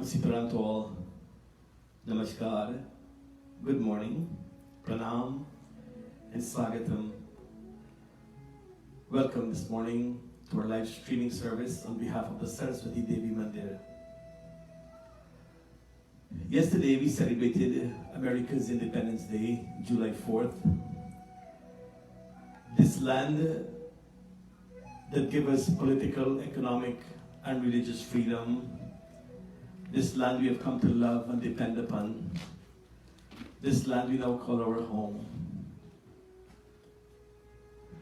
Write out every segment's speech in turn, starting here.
Siparantol, Namaskar, good morning, Pranam, and Swagatam. Welcome this morning to our live streaming service on behalf of the Saraswati Devi Mandir. Yesterday we celebrated America's Independence Day, July 4th. This land that gave us political, economic, and religious freedom. This land we have come to love and depend upon. This land we now call our home.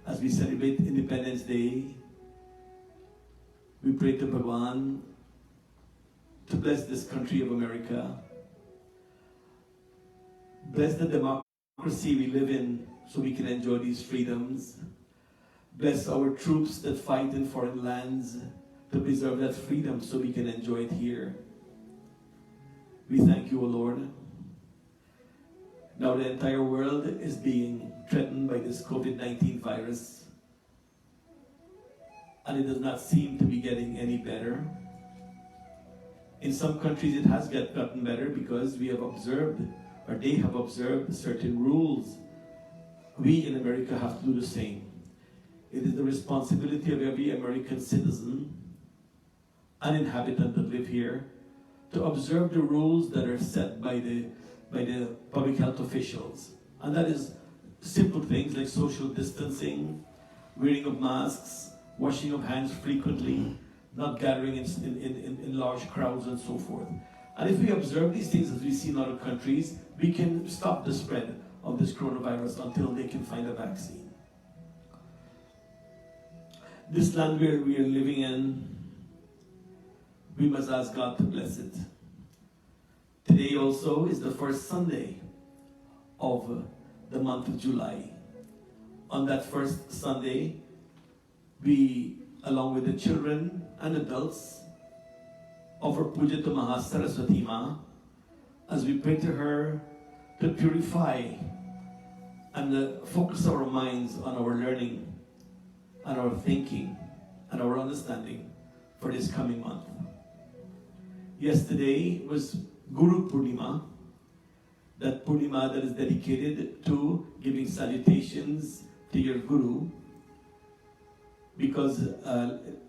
As we celebrate Independence Day, we pray to Bhagwan to bless this country of America. Bless the democracy we live in so we can enjoy these freedoms. Bless our troops that fight in foreign lands to preserve that freedom so we can enjoy it here. We thank you, O Lord. Now the entire world is being threatened by this COVID-19 virus, and it does not seem to be getting any better. In some countries it has gotten better because we have observed, or they have observed, certain rules. We in America have to do the same. It is the responsibility of every American citizen and inhabitant that live here to observe the rules that are set by the public health officials. And that is simple things like social distancing, wearing of masks, washing of hands frequently, not gathering in large crowds and so forth. And if we observe these things as we see in other countries, we can stop the spread of this coronavirus until they can find a vaccine. This land where we are living in, we must ask God to bless it. Today also is the first Sunday of the month of July. On that first Sunday, we, along with the children and adults, offer puja to Mahasaraswati Ma as we pray to her to purify and focus our minds on our learning and our thinking and our understanding for this coming month. Yesterday was Guru Purnima, that Purnima that is dedicated to giving salutations to your Guru, because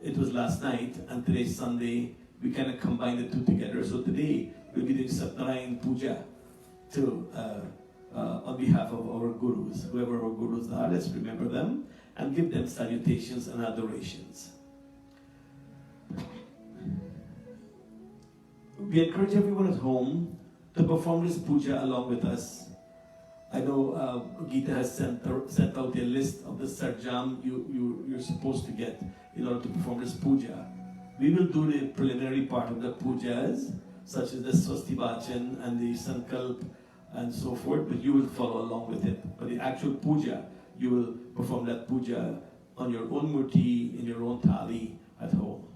it was last night and today's Sunday, we kind of combined the two together. So today we'll be doing Satnarayan Puja to, on behalf of our Gurus. Whoever our Gurus are, let's remember them and give them salutations and adorations. We encourage everyone at home to perform this puja along with us. I know Gita has sent out a list of the sarjam you're supposed to get in order to perform this puja. We will do the preliminary part of the pujas, such as the Swasti Vachan and the Sankalp and so forth, but you will follow along with it. But the actual puja, you will perform that puja on your own murti, in your own thali at home.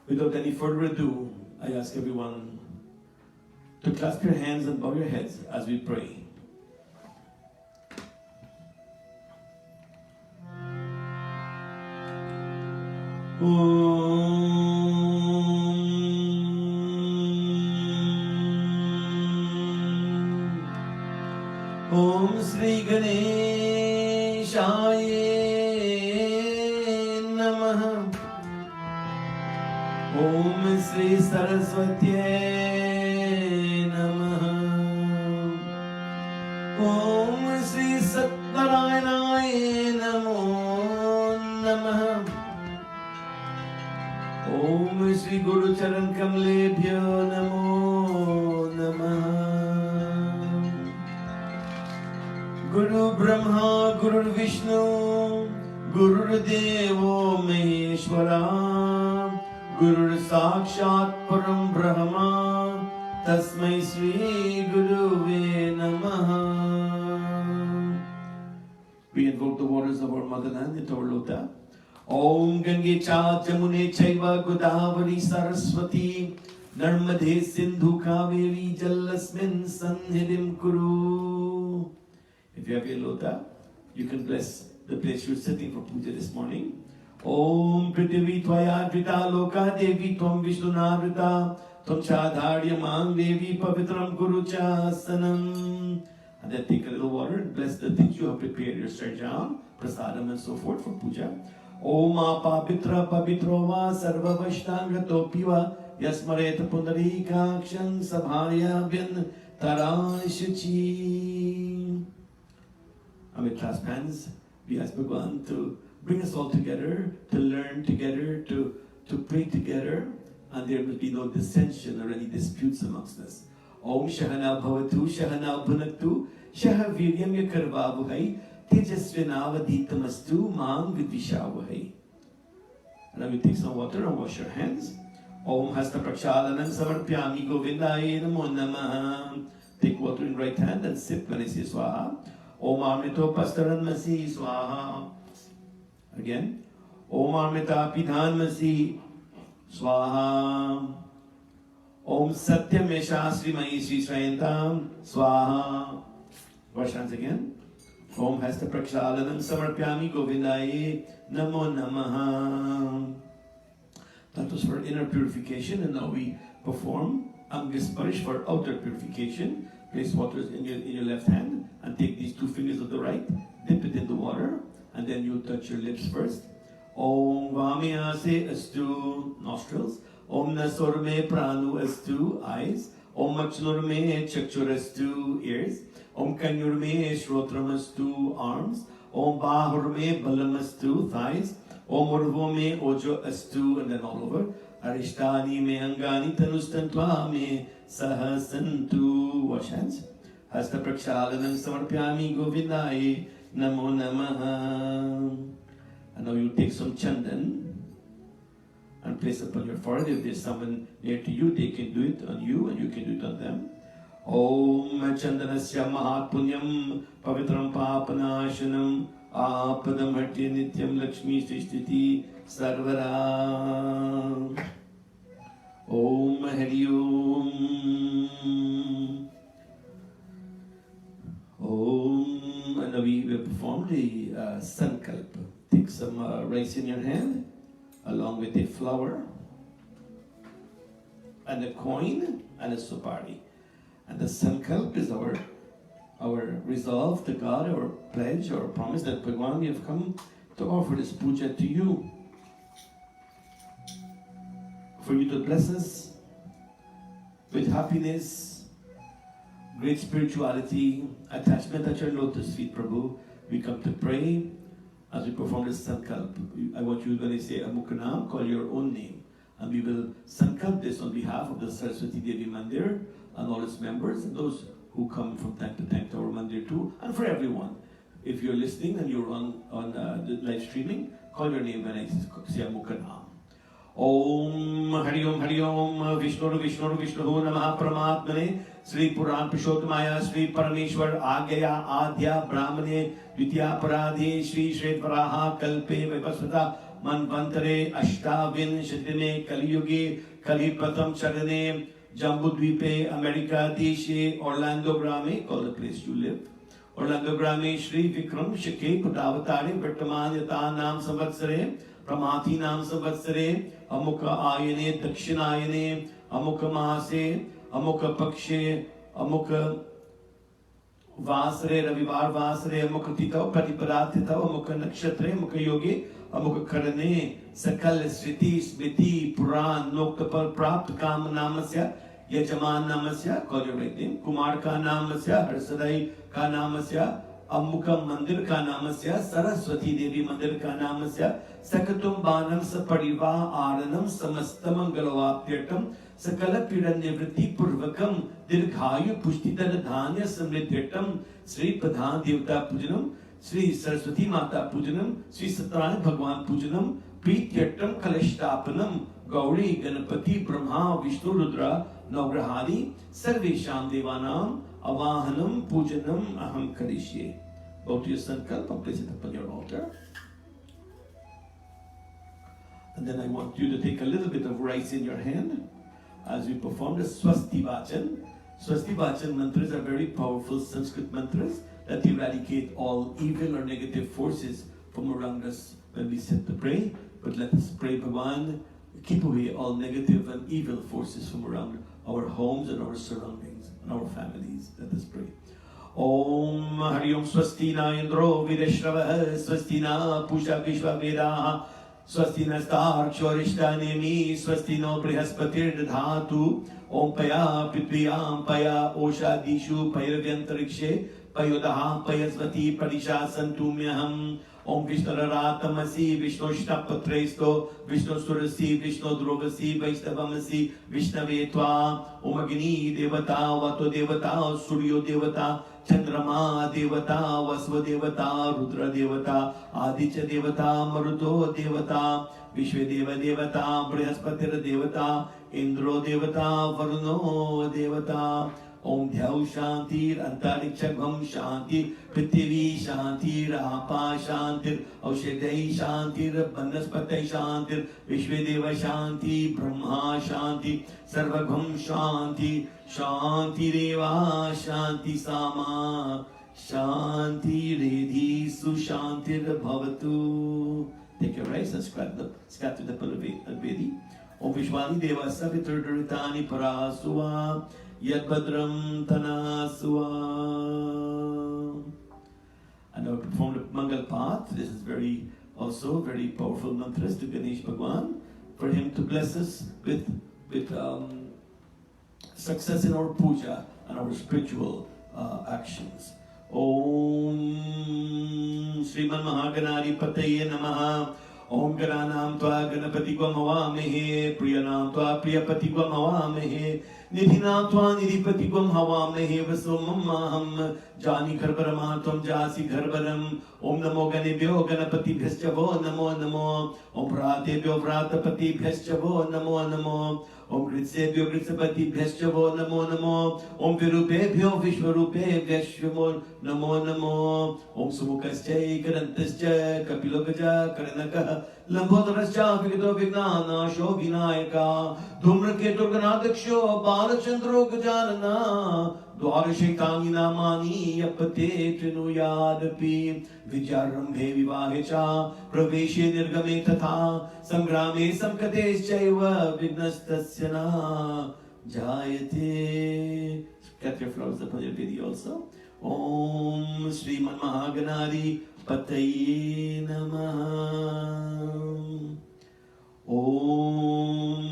Without any further ado, I ask everyone to clasp your hands and bow your heads as we pray. Om Sri Ganeshaya Namaha. Om Sri Saraswati Namaha. Om Sri Satnarayana Namo Namaha. Om Sri Guru Charan Kamlebhyo Namo Namaha. Guru Brahma Guru Vishnu Guru Devo Maheshwara Guru Sakshat Param Brahma Tasmai Sri Guruve Namaha. We invoke the waters of our motherland into our lota. Om Gange Cha Jamune Chaiva Godavari Saraswati Narmade Sindhu Kaveri Jalasmin Sannidhim Kuru. If you have your lota, you can bless the place you're sitting for puja this morning, Om Prithvi Tvaya Drita Loka Devi Tvam Vishnunavita Tvam Chadharyamang Devi Pavitram Guru Chasanam. And then take a little water and bless the things you have prepared, your sarjam, prasadam and so forth for puja. Om Apavitra Pavitrova Sarva Vaishnanga Piva Yasmareta Pundarika Akshan Sabharya Bin Tarashuchi. And with clasped hands, we ask Bhagavan to bring us all together, to learn together, to pray together, and there will be no dissension or any disputes amongst us. Om Shahana Bhavatu, Shahana Bhunaktu, Shahaviryam Yakarvavahai, Tejasvinavaditamastu, Mang Vidvishavahai. And now we take some water and wash our hands. Om Hasta Prakshalanam Samarpyami Govindaya Namo Namaha. Take water in right hand and sip when I say Swaha. Om Amrito Pastaran Masi Swaha. Again. Om Amrita Pidhan Masi Swaha. Om Satyam Yashasri Mai Sri Swayantam Swaha. Wash hands again. Om Hasta Prakshalanam Samarpyami Govindaye Namo Namaha. That was for inner purification, and now we perform Angasparish for outer purification. Place water in your left hand and take these two fingers of the right, dip it in the water, and then you touch your lips first. Om Vamyase Astu, nostrils. Om Nasorme Pranu Astu, eyes. Om Machnurme Chakchurastu, ears. Om Kanyurme Shrotramastu, arms. Om Bahurme Balamastu, thighs. Om Urvome Ojo Astu, and then all over. Arishtani me Angani Tanustantva me Sahasantu. Wash hands. Hasta Prakshalanam Samarpyami Govindaye Namo Namaha. And now you take some chandan and place upon your forehead. If there's someone near to you, they can do it on you and you can do it on them. Om Chandanasya Mahatpunyam Pavitram Papanashanam Apadam Harti Nityam Lakshmi Srishtiti Sarvara. Om Hari Om. Om. And now we will perform the Sankalpa. Take some rice in your hand along with a flower and a coin and a supari. And the Sankalp is our resolve to God, our pledge, our promise that Bhagavan, we have come to offer this puja to you. For you to bless us with happiness, great spirituality, attachment at your lotus feet, Prabhu. We come to pray as we perform this Sankalp. I want you, when I say Amukanam, call your own name. And we will Sankalp this on behalf of the Saraswati Devi Mandir and all its members and those who come from time to time to our Mandir too, and for everyone. If you're listening and you're on the live streaming, call your name when I say Amukanam. Om Hari Om Hari Om Vishnu Namaha Paramatmane Sri Puran Pushottamaya Sri Parameshwar Agya Adhya Brahmane Vidya Paradhe Sri Shredvaraha Kalpe Vipasvata Manvantare Ashtavin Shadine Kali Yuge Kali Pratham Charane Jambudvipe America Deshe Orlando Grame, call the place you live. Orlando Grame Shri Vikram Shake Putavatare Vartaman Yata Nam Samvatsare Pramati Nam Samvatsare Amukha Ayane Dakshinayane Amukha Mahase Amukha Pakshe Amukha Vasare Ravivar Vasare Amukha Titav Pratipadatitav Amukha Nakshatre Amukha Yogi Amukha Karane Sakal Sriti Smriti Puran Noktapal Prapt Kam Namasya Yajaman Namasya, call your right name, Kumar Ka Namasya, Harsadai Ka Namasya, Ammukha Mandir Ka Namasya, Saraswati Devi Mandir Ka Namasya, Sakatum Banam Sapariva Aranam Samastamam Galavapyatam, Sakala Piranyavritti Purvakam, Dirghayu Pushtita Dhanya Samridyatam, Sri Pradhan Devta Pujanam, Sri Saraswati Mata Pujanam, Sri Satyarayana Bhagwan Pujanam, Prityatam Kalashtapanam, Gauri Ganapati Brahma Vishnu Rudra Navrahadi Sarvesham Devanam Avahanam Pujanam Aham Karishye. Go to your Sankalp and place it upon your altar. And then I want you to take a little bit of rice in your hand as we perform the Swasti Vachan. Swasti Vachan mantras are very powerful Sanskrit mantras that eradicate all evil or negative forces from around us when we sit to pray. But let us pray, Bhagwan, keep away all negative and evil forces from around our homes and our surroundings and our families. Let us pray. Om Hari Om Swasti Na Indro Videshravah Swasti Na Pusha Vishwa Vedaha Swasti Nastar Chorishtanemi Swasti No Brihaspatir Dhatu Om Paya Prithviyam Paya Osha Dishu Pairavyantarikshe Payodaha Payasvati Parisha Santumyaham Om Vishnuraratamasi Vishnoshtapatresto Vishnu Surasi Vishnu Drovasi Vaishnavamasi Vishnavetva Om Agni Devata Vato Devata Suryo Devata Chandrama Devata Vasva Devata Rudra Devata Aditya Devata Maruto Devata Vishwadeva Devata Brihaspatira Devata Indro Devata Varuno Devata Om Dhyau Shantir Antarikshagam Shantir Prithvi Shantir Apa Shantir Aushadai Shantir Banaspatay Shantir Vishwadeva Shanti Brahma Shanti Sarvagam Shanti Shanti Reva Shanti Sama Shanti Redhi Sushantir Bhavatu. Take your rice and scatter the Palvedi. Om Vishwani Deva Savitur Duritani Parasuva Yad Badram Tanasua. And now perform the Mangal Path. This is also very powerful mantras to Ganesh Bhagwan for him to bless us with success in our puja and our spiritual actions. Om Sriman Mahaganari Pataye Namaha. Om Gananam Tva Ganapati Gvam Havamehe Priyanam Tva Priyapati Gvam Havamehe Nidhinam Tva Nidhipati Gvam Havamehe Vasomam Maham Jani Gharbarama Tvam Jasi Gharbaram Om Namo Ganebhyo Ganapati Bhyascha Namo Namo Om Pratebhyo Pratapati Bhyascha Namo Namo Om Gritsebhyo Gritsapati Bhyascha Namo Namo Om Virupebhyo Vishwarupe Bhyascha Namo Namo Om Sumukascha Karantascha Kapilokaja Karanaka Lambodharascha Vigito Vignana Sho Vinayaka Dhumraketu Ganadaksho Balachandro Gajanana Dwara Shaitani Namani Yapate Trinuyadapi Vidyarambhe Vivahecha Praveshe Nirgame Tatha Sangrame Samkate Shaiva Vignastasya Na Jayate. Get your flowers upon your video also. Om Sriman Mahaganari Pataye Namaha. Om.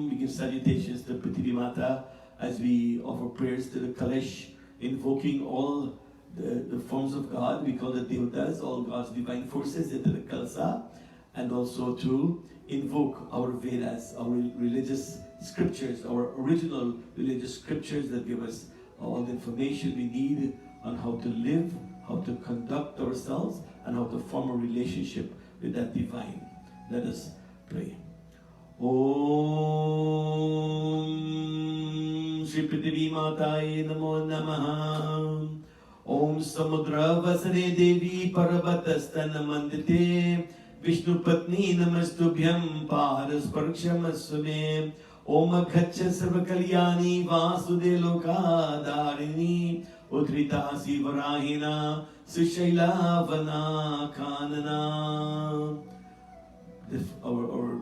We give salutations to Prithvi Mata as we offer prayers to the Kalash, invoking all the forms of God. We call it Devatas, all God's divine forces into the Kalsa, and also to invoke our Vedas, our religious scriptures, our original religious scriptures that give us all the information we need on how to live, how to conduct ourselves, and how to form a relationship with that divine. Let us pray. Om Shri Prithvi Mataye Namo Namaha. Om Samudra Vasare Devi Paravatastan Mandite Vishnu Patni Namastubhyam Paras Parakshamasvame. Om Akhacha Sarvakalyani Vasude Loka Dharini Udrita Sivarahina Sushaila Vana Kanana. Our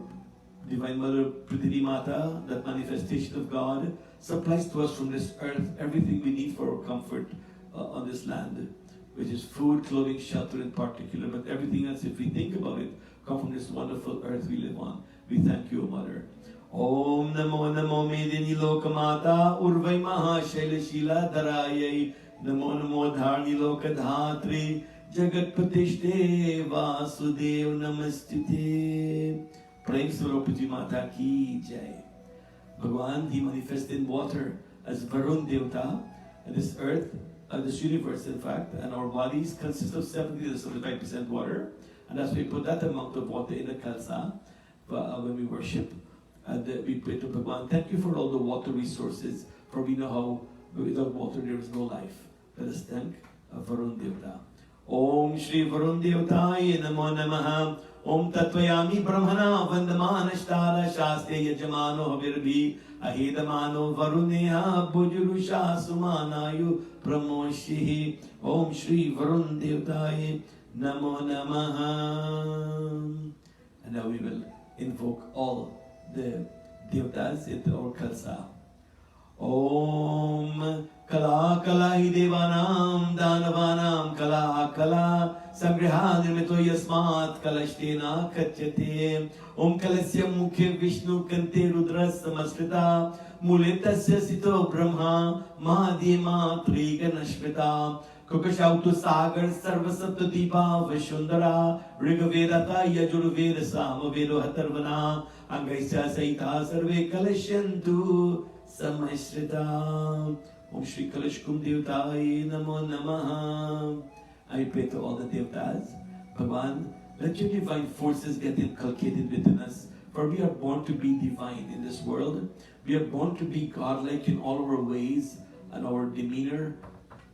Divine Mother Prithvi Mata, that manifestation of God, supplies to us from this earth everything we need for our comfort on this land, which is food, clothing, shelter in particular, but everything else, if we think about it, come from this wonderful earth we live on. We thank you, Mother. Om Namo Namo Medini Lokamata Urvai Maha Shaila Shila Dharayai Namo Namo Dharni Lokadhatri Jagat Patishte Vasudev Namastite. Praying Surah Prithvi Mata Ki Jai. Bhagwan, he manifested in water as Varun Devta, and this earth, this universe in fact, and our bodies consist of 70 to 75% water, and as we put that amount of water in the Kalsa when we worship, and we pray to Bhagwan, thank you for all the water resources, for we know how without water there is no life. Let us thank Varun Devta. Om Shri Varun Devtaye Namo Namaha. Om Tatvayami Brahmana Vandamanashtara Shaste Yajamano Havirbi Ahedamano Varuneha Bujurusha Sumanayu Pramoshihi. Om Shri Varun Devtaye Namo Namaha. And now we will invoke all the devtas into our kalsa. Om Kala Kala hi Devanam Danavanam Kala Kala Sangraha Nirmito Yasmat Kalashtena Kachyate. Om Kalasyam Mukhe Vishnu Kante Rudra Samaskrita Muletasya Sito Brahma Mahadima Triganashmita Kukashautu Sagar Sarvasapta Dipa Vishundara Rigaveda Yajurveda Samavedo Hatarvana Angaisya Saita Sarve Kalasyantu Samashrita. Om Shri Kalashkum Devtai Namo Namaha. I pray to all the Devtas, Bhagavan, let your divine forces get inculcated within us. For we are born to be divine in this world. We are born to be godlike in all our ways and our demeanor.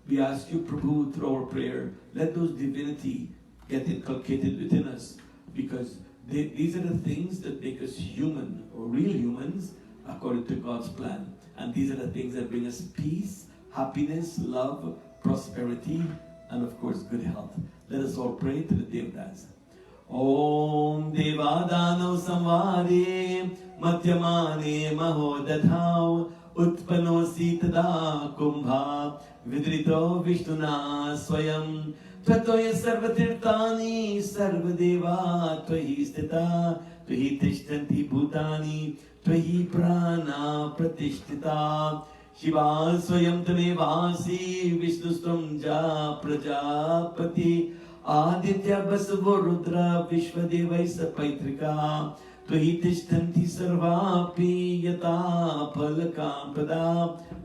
We ask you, Prabhu, through our prayer, let those divinity get inculcated within us, because these are the things that make us human, or real humans, according to God's plan. And these are the things that bring us peace, happiness, love, prosperity, and of course, good health. Let us all pray to the Devdas. Om Devadano Samvade Madhyamane Mahodadhau Utpano Sitada Kumbha Vidrito Vishnuna Swayam Tvatoya Sarvatirtani Sarvadeva Tvahi Stita Tvahi Tishtanti Bhutani Tvahi Prana Pratishtita Shiva Swayam Tamevasi Vishnustam Ja Prajapati Aditya Basavo Rudra Vishwadevai Sapaitrika Tvahi Tishtanti Sarvapi Yata Phalakapada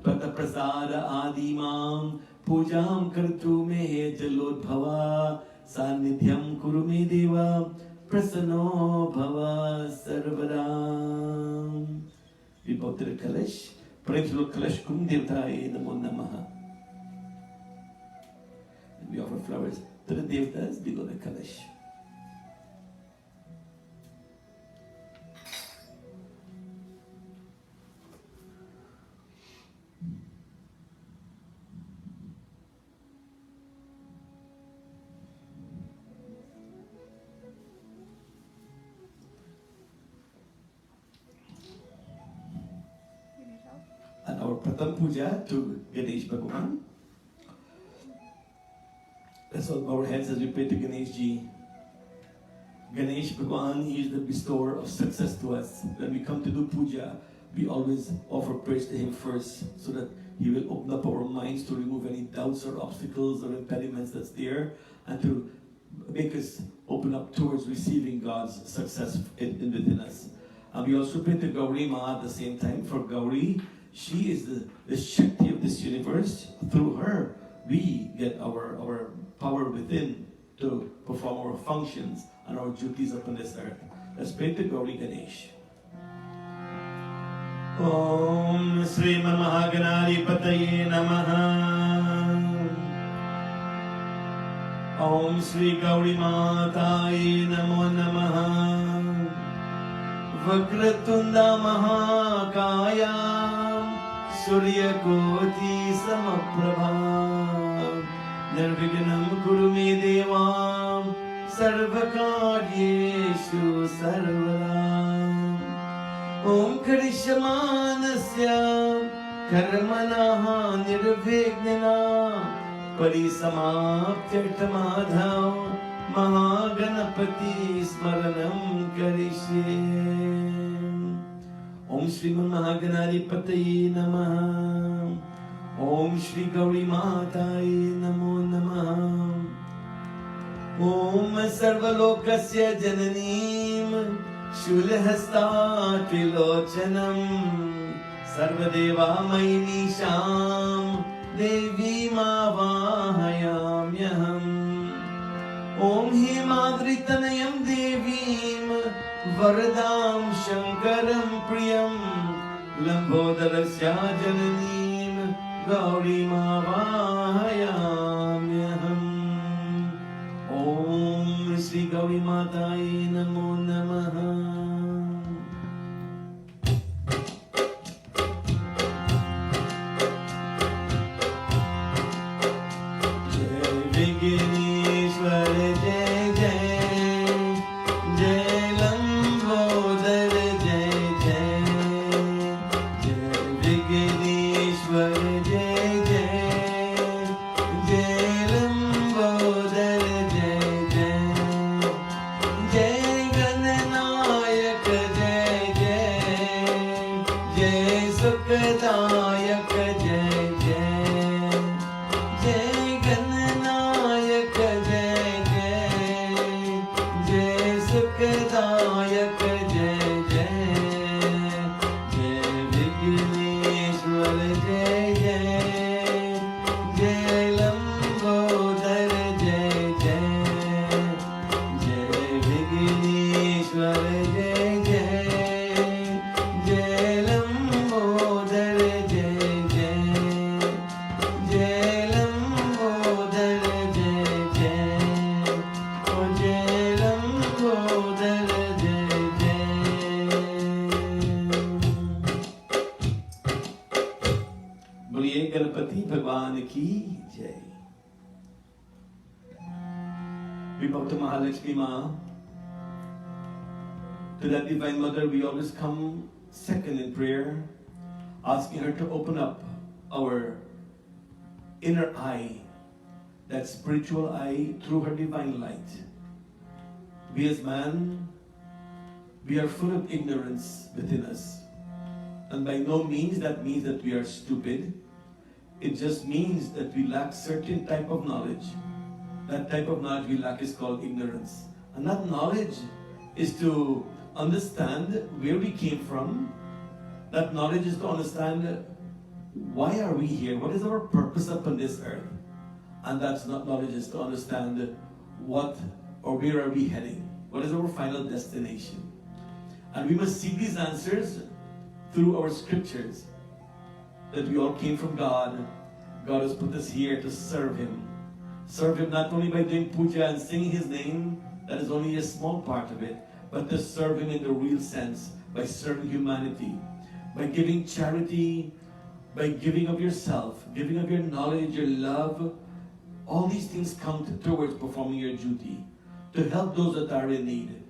Pata Prasada Adimam Pujam Kartu Me Jalodbhava Sanidhyam Kuru Me Deva Prasanno Bhava Sarvadam. We bow to the Kalash. Pray to the Kalash Kum Devtai Namo Namaha. And we offer flowers to the Devtas below the Kalash. And our Pratham Puja to Ganesh Bhagavan. Let's all bow our heads as we pray to Ganesh Ji. Ganesh Bhagavan, he is the bestower of success to us. When we come to do puja, we always offer praise to him first, so that he will open up our minds to remove any doubts or obstacles or impediments that's there, and to make us open up towards receiving God's success within us. And we also pray to Gauri Ma at the same time. For Gauri, she is the Shakti of this universe. Through her, we get our power within to perform our functions and our duties upon this earth. Let's pray to Gauri Ganesh. Om Sri Mahaganari Pataye Namaha. Om Sri Gauri Mataye Namo Namaha. Vakratunda Mahakaya Surya Koti Samaprabha Nirvignam Kuru Me Devam Sarvakaryeshu Sarvada. Om Karishamanasya Karmanaha Nirvignana Parisamaptyartamadhav Mahaganapati Smaranam Karishe. Om Shri Mahaganari Pataye Namaha. Om Shri Gauri Mataye Namo Namaha. Om Sarvalokasya Jananim Shulhasta Trilochanam Sarvadeva Mainisham Devi Mavahayamyaham. Om Himadritanayam Devim Varadam Shankaram Priyam Lambodharasya Jananim Gauri Mavahayamyaham. Om Shri Gauri Mataye Namo Namaha. Jai Vigneshwara Jai Ganpati भगवान की जय. We bow to Mahalakshmi Ma. To that Divine Mother, we always come second in prayer, asking her to open up our inner eye, that spiritual eye, through her divine light. We as man, we are full of ignorance within us. And by no means that means that we are stupid. It just means that we lack certain type of knowledge. That type of knowledge we lack is called ignorance. And that knowledge is to understand where we came from. That knowledge is to understand why are we here? What is our purpose upon this earth? And that knowledge is to understand what or where are we heading? What is our final destination? And we must seek these answers through our scriptures. That we all came from God. God has put us here to serve Him. Serve Him not only by doing puja and singing His name, that is only a small part of it, but to serve Him in the real sense, by serving humanity, by giving charity, by giving of yourself, giving of your knowledge, your love. All these things count towards performing your duty, to help those that are in need,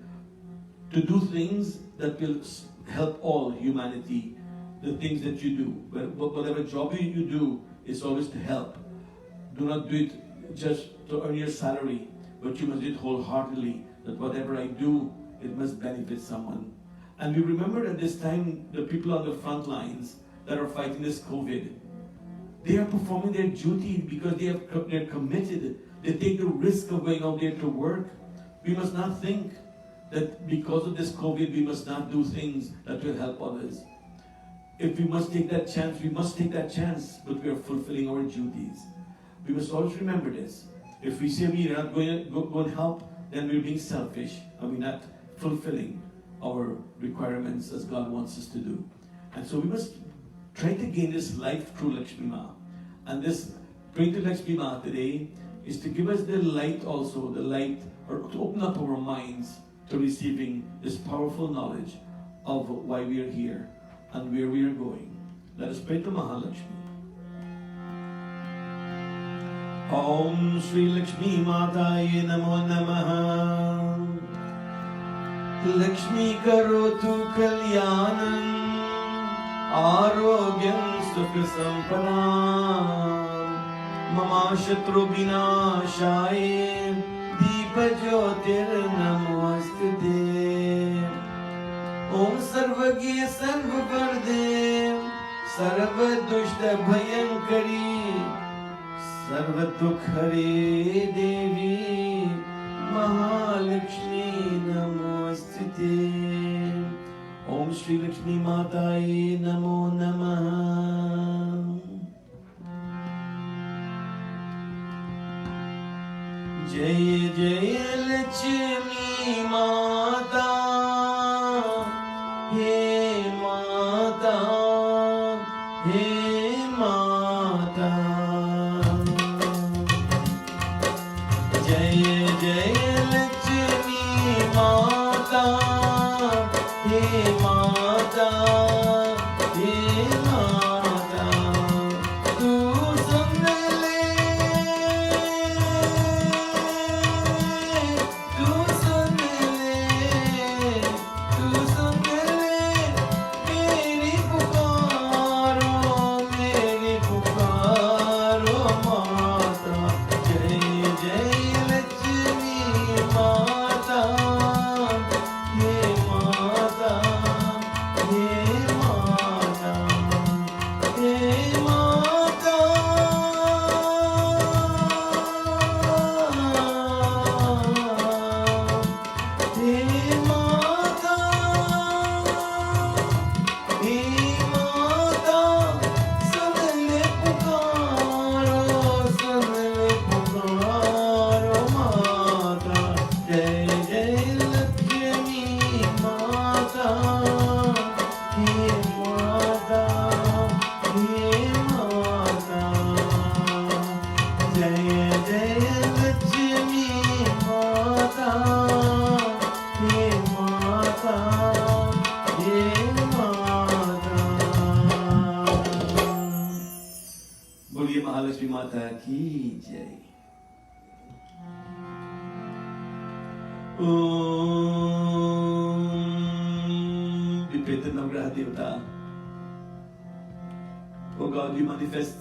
to do things that will help all humanity, the things that you do. Whatever job you do is always to help. Do not do it just to earn your salary, but you must do it wholeheartedly, that whatever I do, it must benefit someone. And we remember at this time, the people on the front lines that are fighting this COVID, they are performing their duty because they're committed. They take the risk of going out there to work. We must not think that because of this COVID, we must not do things that will help others. If we must take that chance, we must take that chance, but we are fulfilling our duties. We must always remember this. If we say we are not going to go and help, then we're being selfish and we're not fulfilling our requirements as God wants us to do. And so we must try to gain this life through Lakshmi Ma. And this praying to Lakshmi Ma today is to give us the light also, the light, or to open up our minds to receiving this powerful knowledge of why we are here and where we are going. Let us pray to Mahalakshmi. Om Shri Lakshmi Mataye Namo Namaha. Lakshmi Karotu Kalyanam Arogyam Sukha Sampanam Mama Shatru Vinashaye Deepa Jyotir Namostute. Om Sarvagya Sarvavarde Sarva Dushta Bhayankari Sarvadukhare Devi Mahalakshmi Namostute. Om Shri Lakshmi Mataye Namo Namaha. Jai Jai Lakshmi Mata, He Mata, He Mata. Jai Jai Lakshmi Mata, He Mata, He Mata. Tu sun le, tu sun le, tu sun le. Meri pukaro Mata. Jai Jai Lakshmi Mata, He Mata, He Mata, He Mata. He Mata, He Mata. Sanle pukaro Mata. Jai Jai Lakshmi Mata, He Mata, He Mata. Jai Jai Lakshmi Mata, He Mata, He Mata. बोलिए महालक्ष्मी माता की जय। We pray the Navgraha Devata. Oh God, we manifest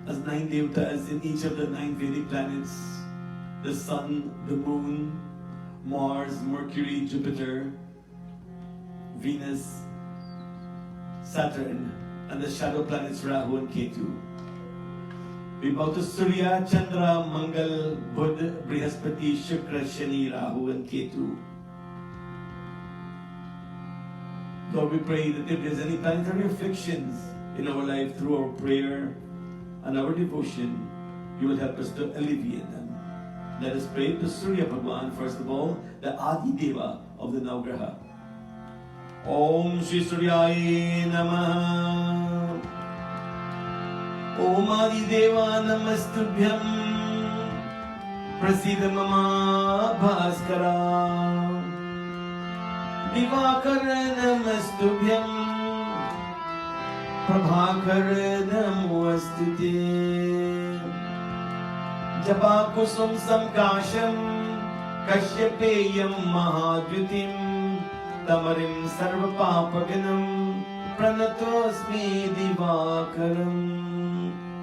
as 9 Devatas in each of the 9 Vedic planets: the Sun, the Moon, Mars, Mercury, Jupiter, Venus, Saturn, and the shadow planets Rahu and Ketu. We bow to Surya, Chandra, Mangal, Budh, Brihaspati, Shukra, Shani, Rahu, and Ketu. Lord, we pray that if there's any planetary afflictions in our life, through our prayer and our devotion, you will help us to alleviate them. Let us pray to Surya Bhagwan, first of all, the Adi Deva of the Navgraha. Om Shri Suryaya Namaha. Om Adi Deva Namastubhyam. Prasidha Mama Bhaskara. Divakar Namastubhyam. Prabhakar Namostute. Japa Kusum Samkasham. Kashyapeyam Mahadvitim. Tamarim Sarva Papaganam. Pranatosmi Divakaram.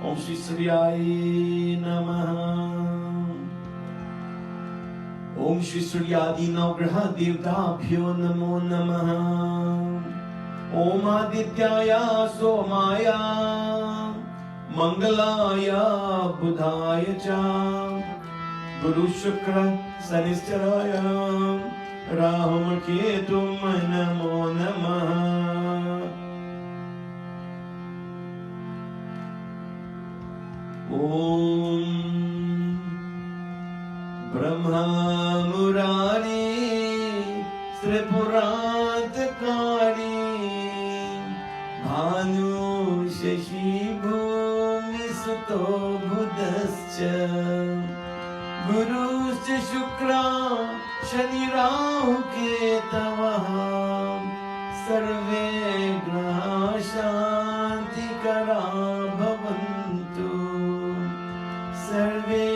Om Shri Suryaya Namaha. Om Shri Suryadi Navgraha Devtabhyo Namo Namaha. Om Adityaya Somaya Mangalaya Budhaya Cha Guru Shukra Sanistaraya Rahum Ketum Namo Namaha. Om Brahma Murari Sripurantakari Bhanu Shashi Bhumi Suto Buddhascha Guruscha Shukra Shani Rahu Ketavaha Sarve Graha Shanti Kara Bhavantu Sarve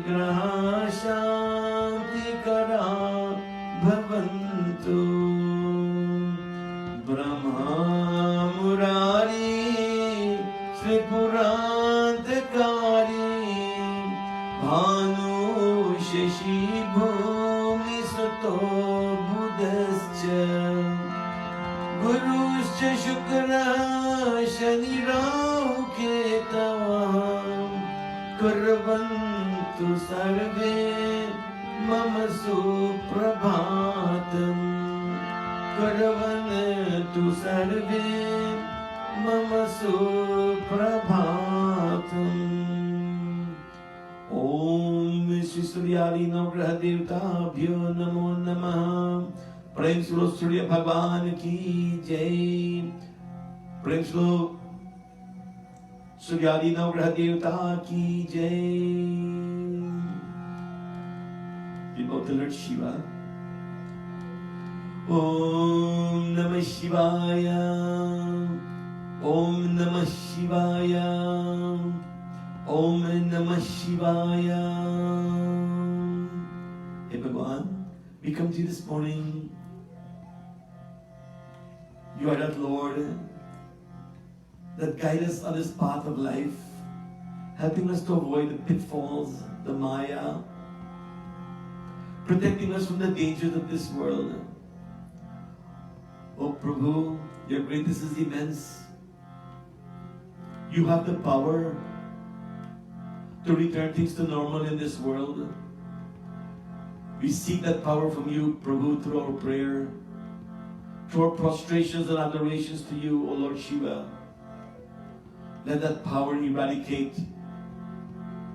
Graha Shanti Kara Bhavantu. Brahma Murari Sripurantakari Bhanu Shashi Bhumi Suto Buddhascha Guruscha Shukra Shani Rahu Ketavaha Kurvantu Sarve Mama Suprabhatam Kurvantu Sarve Mama Suprabhatam. Om Shri Suryadi Navgraha Devtabhyo Namo Namaha. Prem Shri Surya Bhagwan ki jai. Prem Shri Suryadi Navgraha Devta ki jai. We bow to Lord Shiva. Om Namah Shivaya. Om Namah Shivaya. Om Namah Shivaya. Hey Bhagwan, we come to you this morning. You are that Lord that guide us on this path of life, helping us to avoid the pitfalls, the Maya, protecting us from the dangers of this world. Oh Prabhu, your greatness is immense. You have the power to return things to normal in this world. We seek that power from you, Prabhu, through our prayer, through our prostrations and adorations to you, O Lord Shiva. Let that power eradicate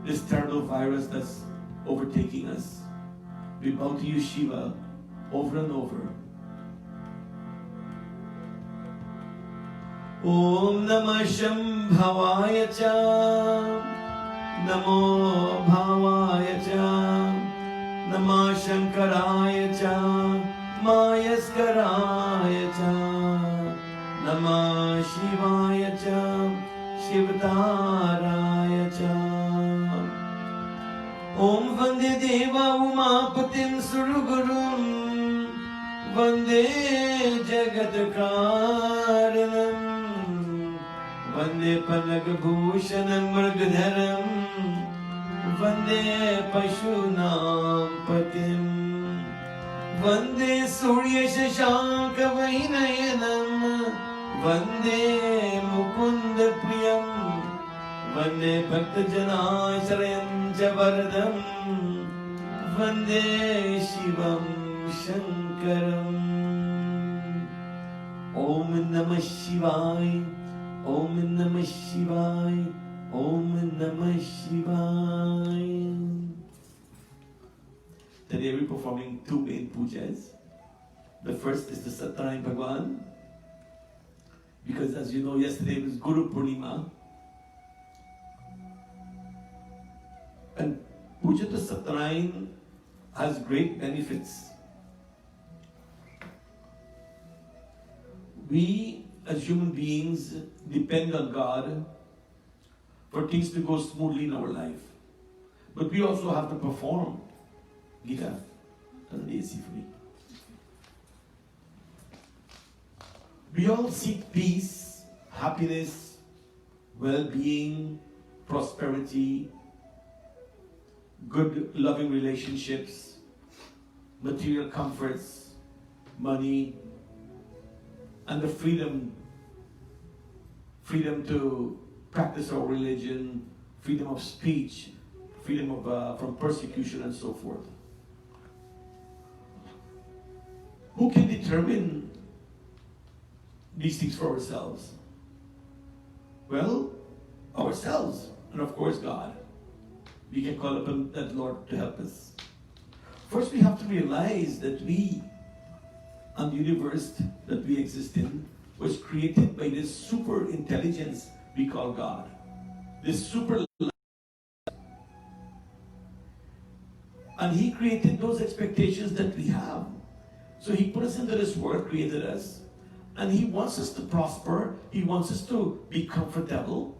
this terrible virus that's overtaking us. We bow to you, Shiva, over and over. Om Namah Shambhavaya Cha Namo Bhavaya Cha Namah Shankaraya Cha Mayaskaraya Cha Namah Shivaya Cha शिवताराय च ॐ वन्दे देवा उमापतिं सुरगुरुं वन्दे जगत्कारणं वन्दे पलकभूषणं मृगधरं वन्दे पशूनां पतिम् वन्दे सूर्यशशाङ्कवैनयनं वन्दे मुकुन्दप्रियं वन्दे भक्तजनाश्रयं च वरदं वन्दे शिवं शङ्करम् ॐ नमः शिवाय ॐ नमः शिवाय ॐ नमः शिवाय. Today we're performing two main pujas. The first is the Satyanarayana Bhagwan, because as you know, yesterday was Guru Purnima, and puja to Satyanarayana has great benefits. We as human beings depend on God for things to go smoothly in our life, but we also have to perform. Gita, turn the AC for me. We all seek peace, happiness, well-being, prosperity, good, loving relationships, material comforts, money, and the freedom to practice our religion, freedom of speech, freedom from persecution, and so forth. Who can determine these things for ourselves? Well, ourselves, and of course God. We can call upon that Lord to help us. First, we have to realize that we, and the universe that we exist in, was created by this super intelligence we call God. This super life. And He created those expectations that we have. So He put us into this world, created us, and He wants us to prosper. He wants us to be comfortable.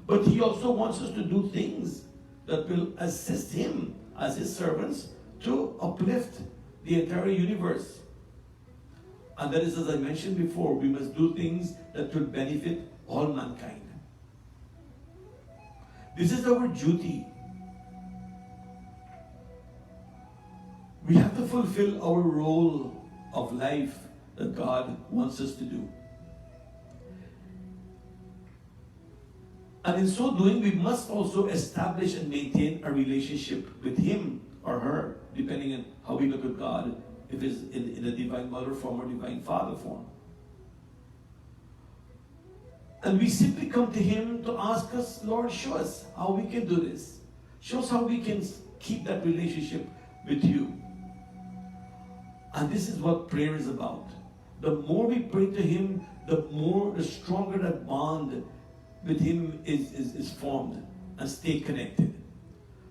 But He also wants us to do things that will assist Him as His servants to uplift the entire universe. And that is, as I mentioned before, we must do things that will benefit all mankind. This is our duty. We have to fulfill our role of life that God wants us to do. And in so doing, we must also establish and maintain a relationship with Him or her, depending on how we look at God, if it's in a divine mother form or divine father form. And we simply come to Him to ask us, Lord, show us how we can do this. Show us how we can keep that relationship with You. And this is what prayer is about. The more we pray to Him, the stronger that bond with Him is formed and stay connected.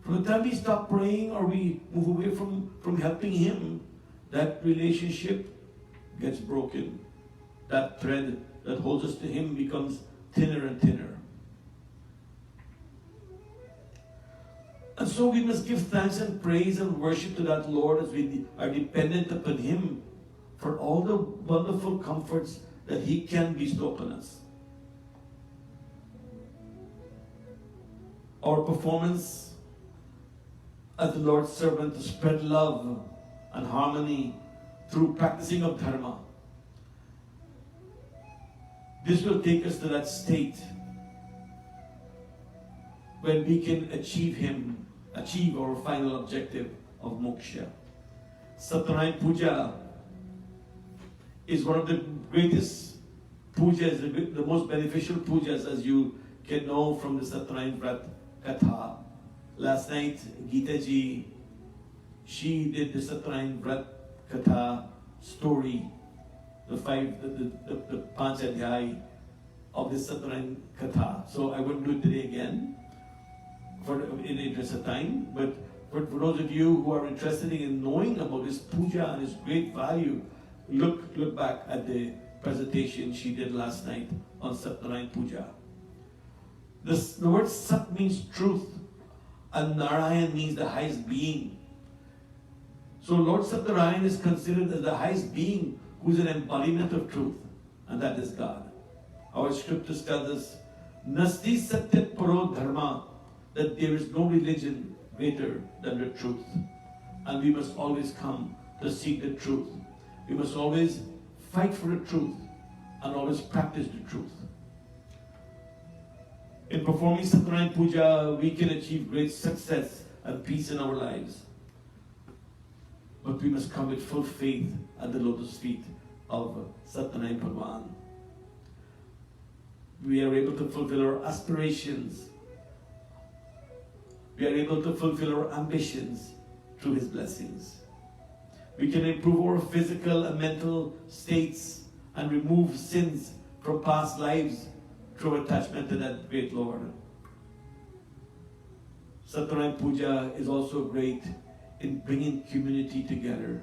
From the time we stop praying or we move away from helping Him, that relationship gets broken. That thread that holds us to Him becomes thinner and thinner. And so we must give thanks and praise and worship to that Lord as we are dependent upon Him for all the wonderful comforts that He can bestow upon us. Our performance as the Lord's servant to spread love and harmony through practicing of dharma. This will take us to that state when we can achieve our final objective of moksha. Satyanarayana Puja is one of the greatest pujas, the most beneficial pujas, as you can know from the Satyanarayana Vrat Katha. Last night, Geeta ji, she did the Satyanarayana Vrat Katha story, the Panch Adhyay of the Satyanarayana Katha. So I wouldn't do it today again in the interest of time, but for those of you who are interested in knowing about this puja and its great value, look back at the presentation she did last night on Satyanarayana Puja. The word Sat means truth, and Narayan means the highest being. So Lord Satyarayan is considered as the highest being who is an embodiment of truth, and that is God. Our scriptures tell us, Nasti Satyat Paro Dharma, that there is no religion greater than the truth. And we must always come to seek the truth. We must always fight for the truth and always practice the truth. In performing Satyanaran Puja, we can achieve great success and peace in our lives. But we must come with full faith at the lotus feet of Satyanaran Bhagwan. We are able to fulfill our aspirations. We are able to fulfill our ambitions through His blessings. We can improve our physical and mental states and remove sins from past lives through attachment to that great Lord. Satyanaran Puja is also great in bringing community together.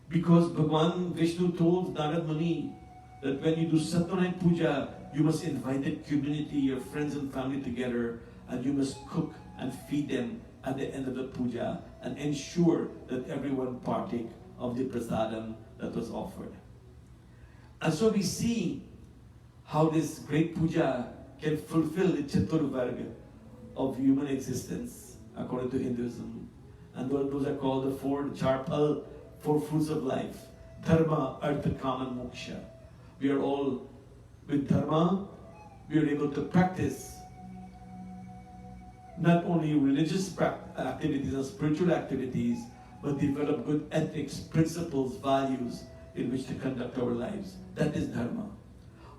Because Bhagwan Vishnu told Narad Muni that when you do Satyanaran Puja, you must invite the community, your friends and family together, and you must cook and feed them at the end of the puja and ensure that everyone partake of the prasadam that was offered. And so we see how this great puja can fulfill the Chaturvarga of human existence according to Hinduism. And those are called the four charpal, four fruits of life: Dharma, Artha, Kama, and Moksha. We are all with Dharma, we are able to practice not only religious activities and spiritual activities, but develop good ethics, principles, values in which to conduct our lives. That is Dharma.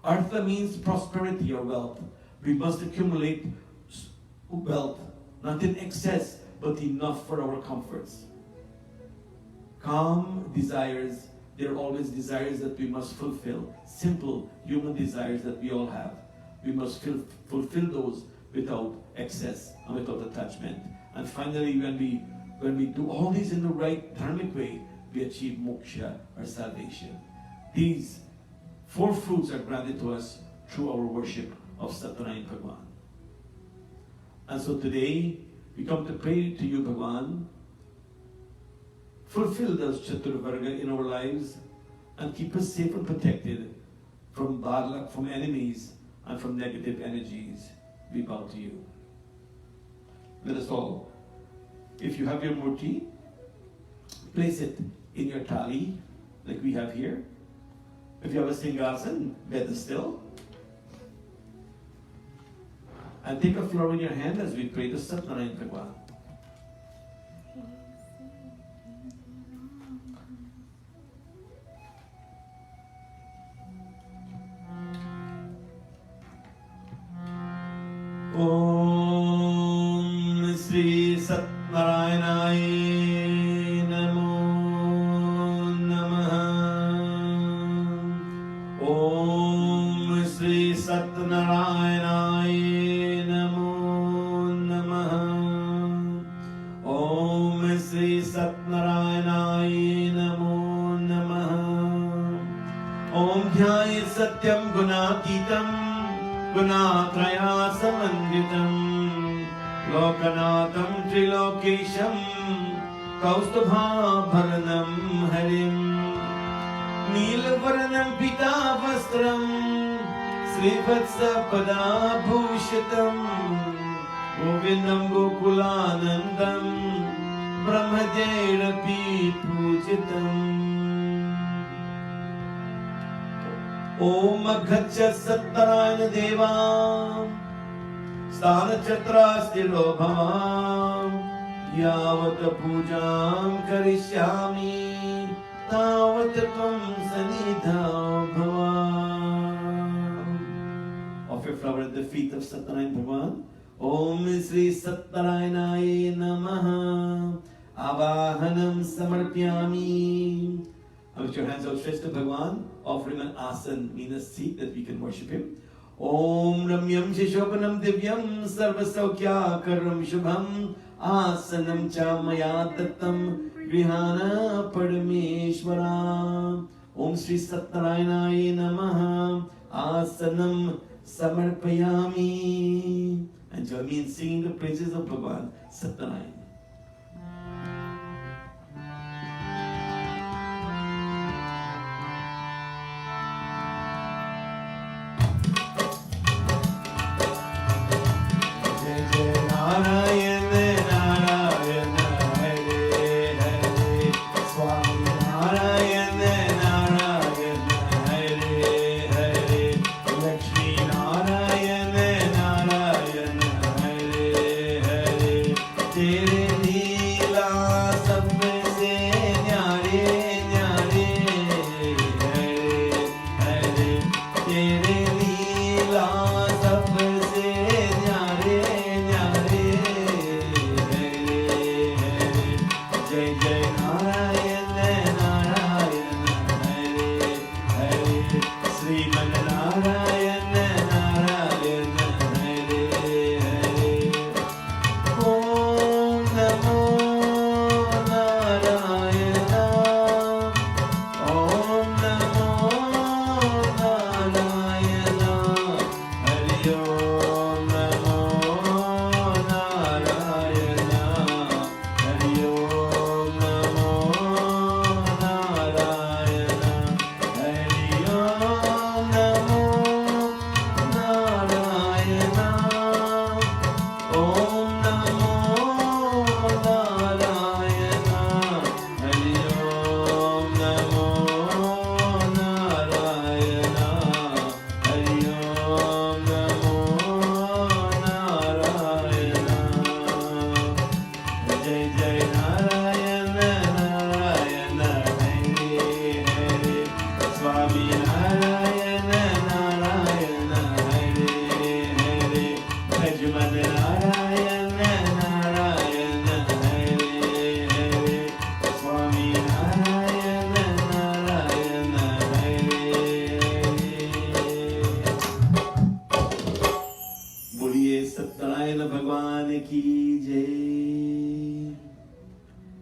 Artha means prosperity or wealth. We must accumulate wealth, not in excess, but enough for our comforts. Calm desires, they're always desires that we must fulfill. Simple human desires that we all have. We must fulfill those without excess and without attachment. And finally, when we do all these in the right dharmic way, we achieve moksha or salvation. These four fruits are granted to us through our worship of Satyanaran Bhagwan. And so today, we come to pray to you, Bhagwan. Fulfill those Chaturvarga in our lives and keep us safe and protected from bad luck, from enemies, and from negative energies. We bow to you. Let us all, if you have your murti, place it in your thali, like we have here. If you have a singhasan, better still. And take a flower in your hand as we pray to Satyanaran Bhagwan. Om Sri Satnarayanaya Namo Namaha. Om Sri Satnarayanaya Namo Namaha. Om Sri Satnarayanaya Namo Namaha. Om Dhyayat Satyam Gunatitam Gunatraya Samanditam Lokanatham Trilokesham Kaustubha Bharanam Harim Neelvaranam Pitavastram Srivatsa Pada Bhushitam Govindam Gokulanandam Brahmajairapi Pujitam Om Gaccha Satyarayana Deva Sthana Chatrasti Lobham Yavata Pujam Karishyami Tavata Tvam Sanidha Bhava. Offer flower at the feet of Satyanaran Bhagwan. Om Sri Satyarayanaye Namaha. Avahanam Samarpyami. With your hands outstretched to Bhagwan, offer him an asan, meaning a seat that we can worship him. Om Ramyam Shishopanam Divyam Sarvasaukya Karam Shubham Asanam Cha Maya Dattam Grihana Parameshwara. Om Sri Satyarayanaye Namaha. Asanam samarpayami. And join me in singing the praises of Bhagwan Satyanarayana.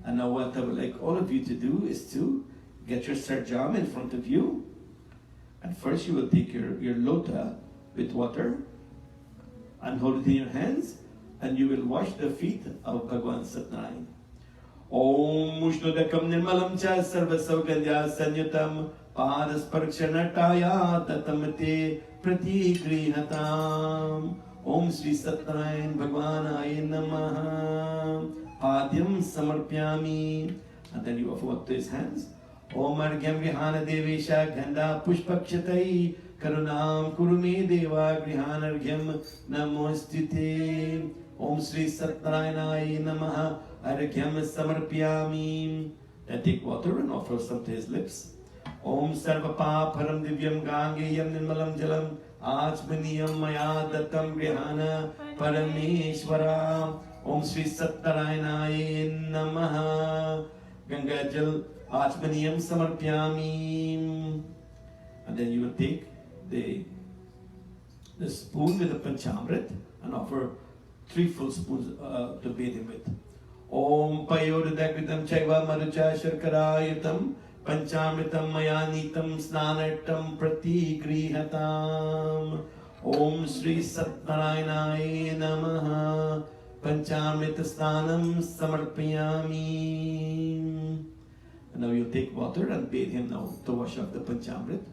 And now what I would like all of you to do is to get your sarjam in front of you. And first you will take your lota with water and hold it in your hands, and you will wash the feet of Bhagwan Satyanarayana. Om Mushnudakam Nirmalam Cha Sarva Saugandhya Sanyutam Padasparkshanataya Tatamate Pratigrihatam. Om Sri Satyanarayana Bhagwanaya Namaha. Padyam Samarpyami. And then you offer up to his hands. Om Argyam Vihana Devesha Gandha Pushpakshatai Karunam Kurume Deva Grihanargyam Namostite. Om Sri Satyanarayana Namaha. Argyam Samarpyami. Then take water and offer some to his lips. Om Sarvapa Param Divyam Gangeyam Nirmalam Jalam Achmaniyam Maya Dattam Grihana Parameshwara. Om Sri Satyanarayana Namaha. Ganga Jal Achmaniyam Samarpyami. And then you will take the spoon with the Panchamrit and offer 3 full spoons to bathe him with. Om Payodadakritam Chaiva Marucha Sharkarayutam Panchamritam Mayanitam Snanartam Pratigrihatam. Om Sri Satyanarayana Namaha. Panchamrita Snanam Samarpayami. And now you take water and bathe him now to wash off the Panchamrit.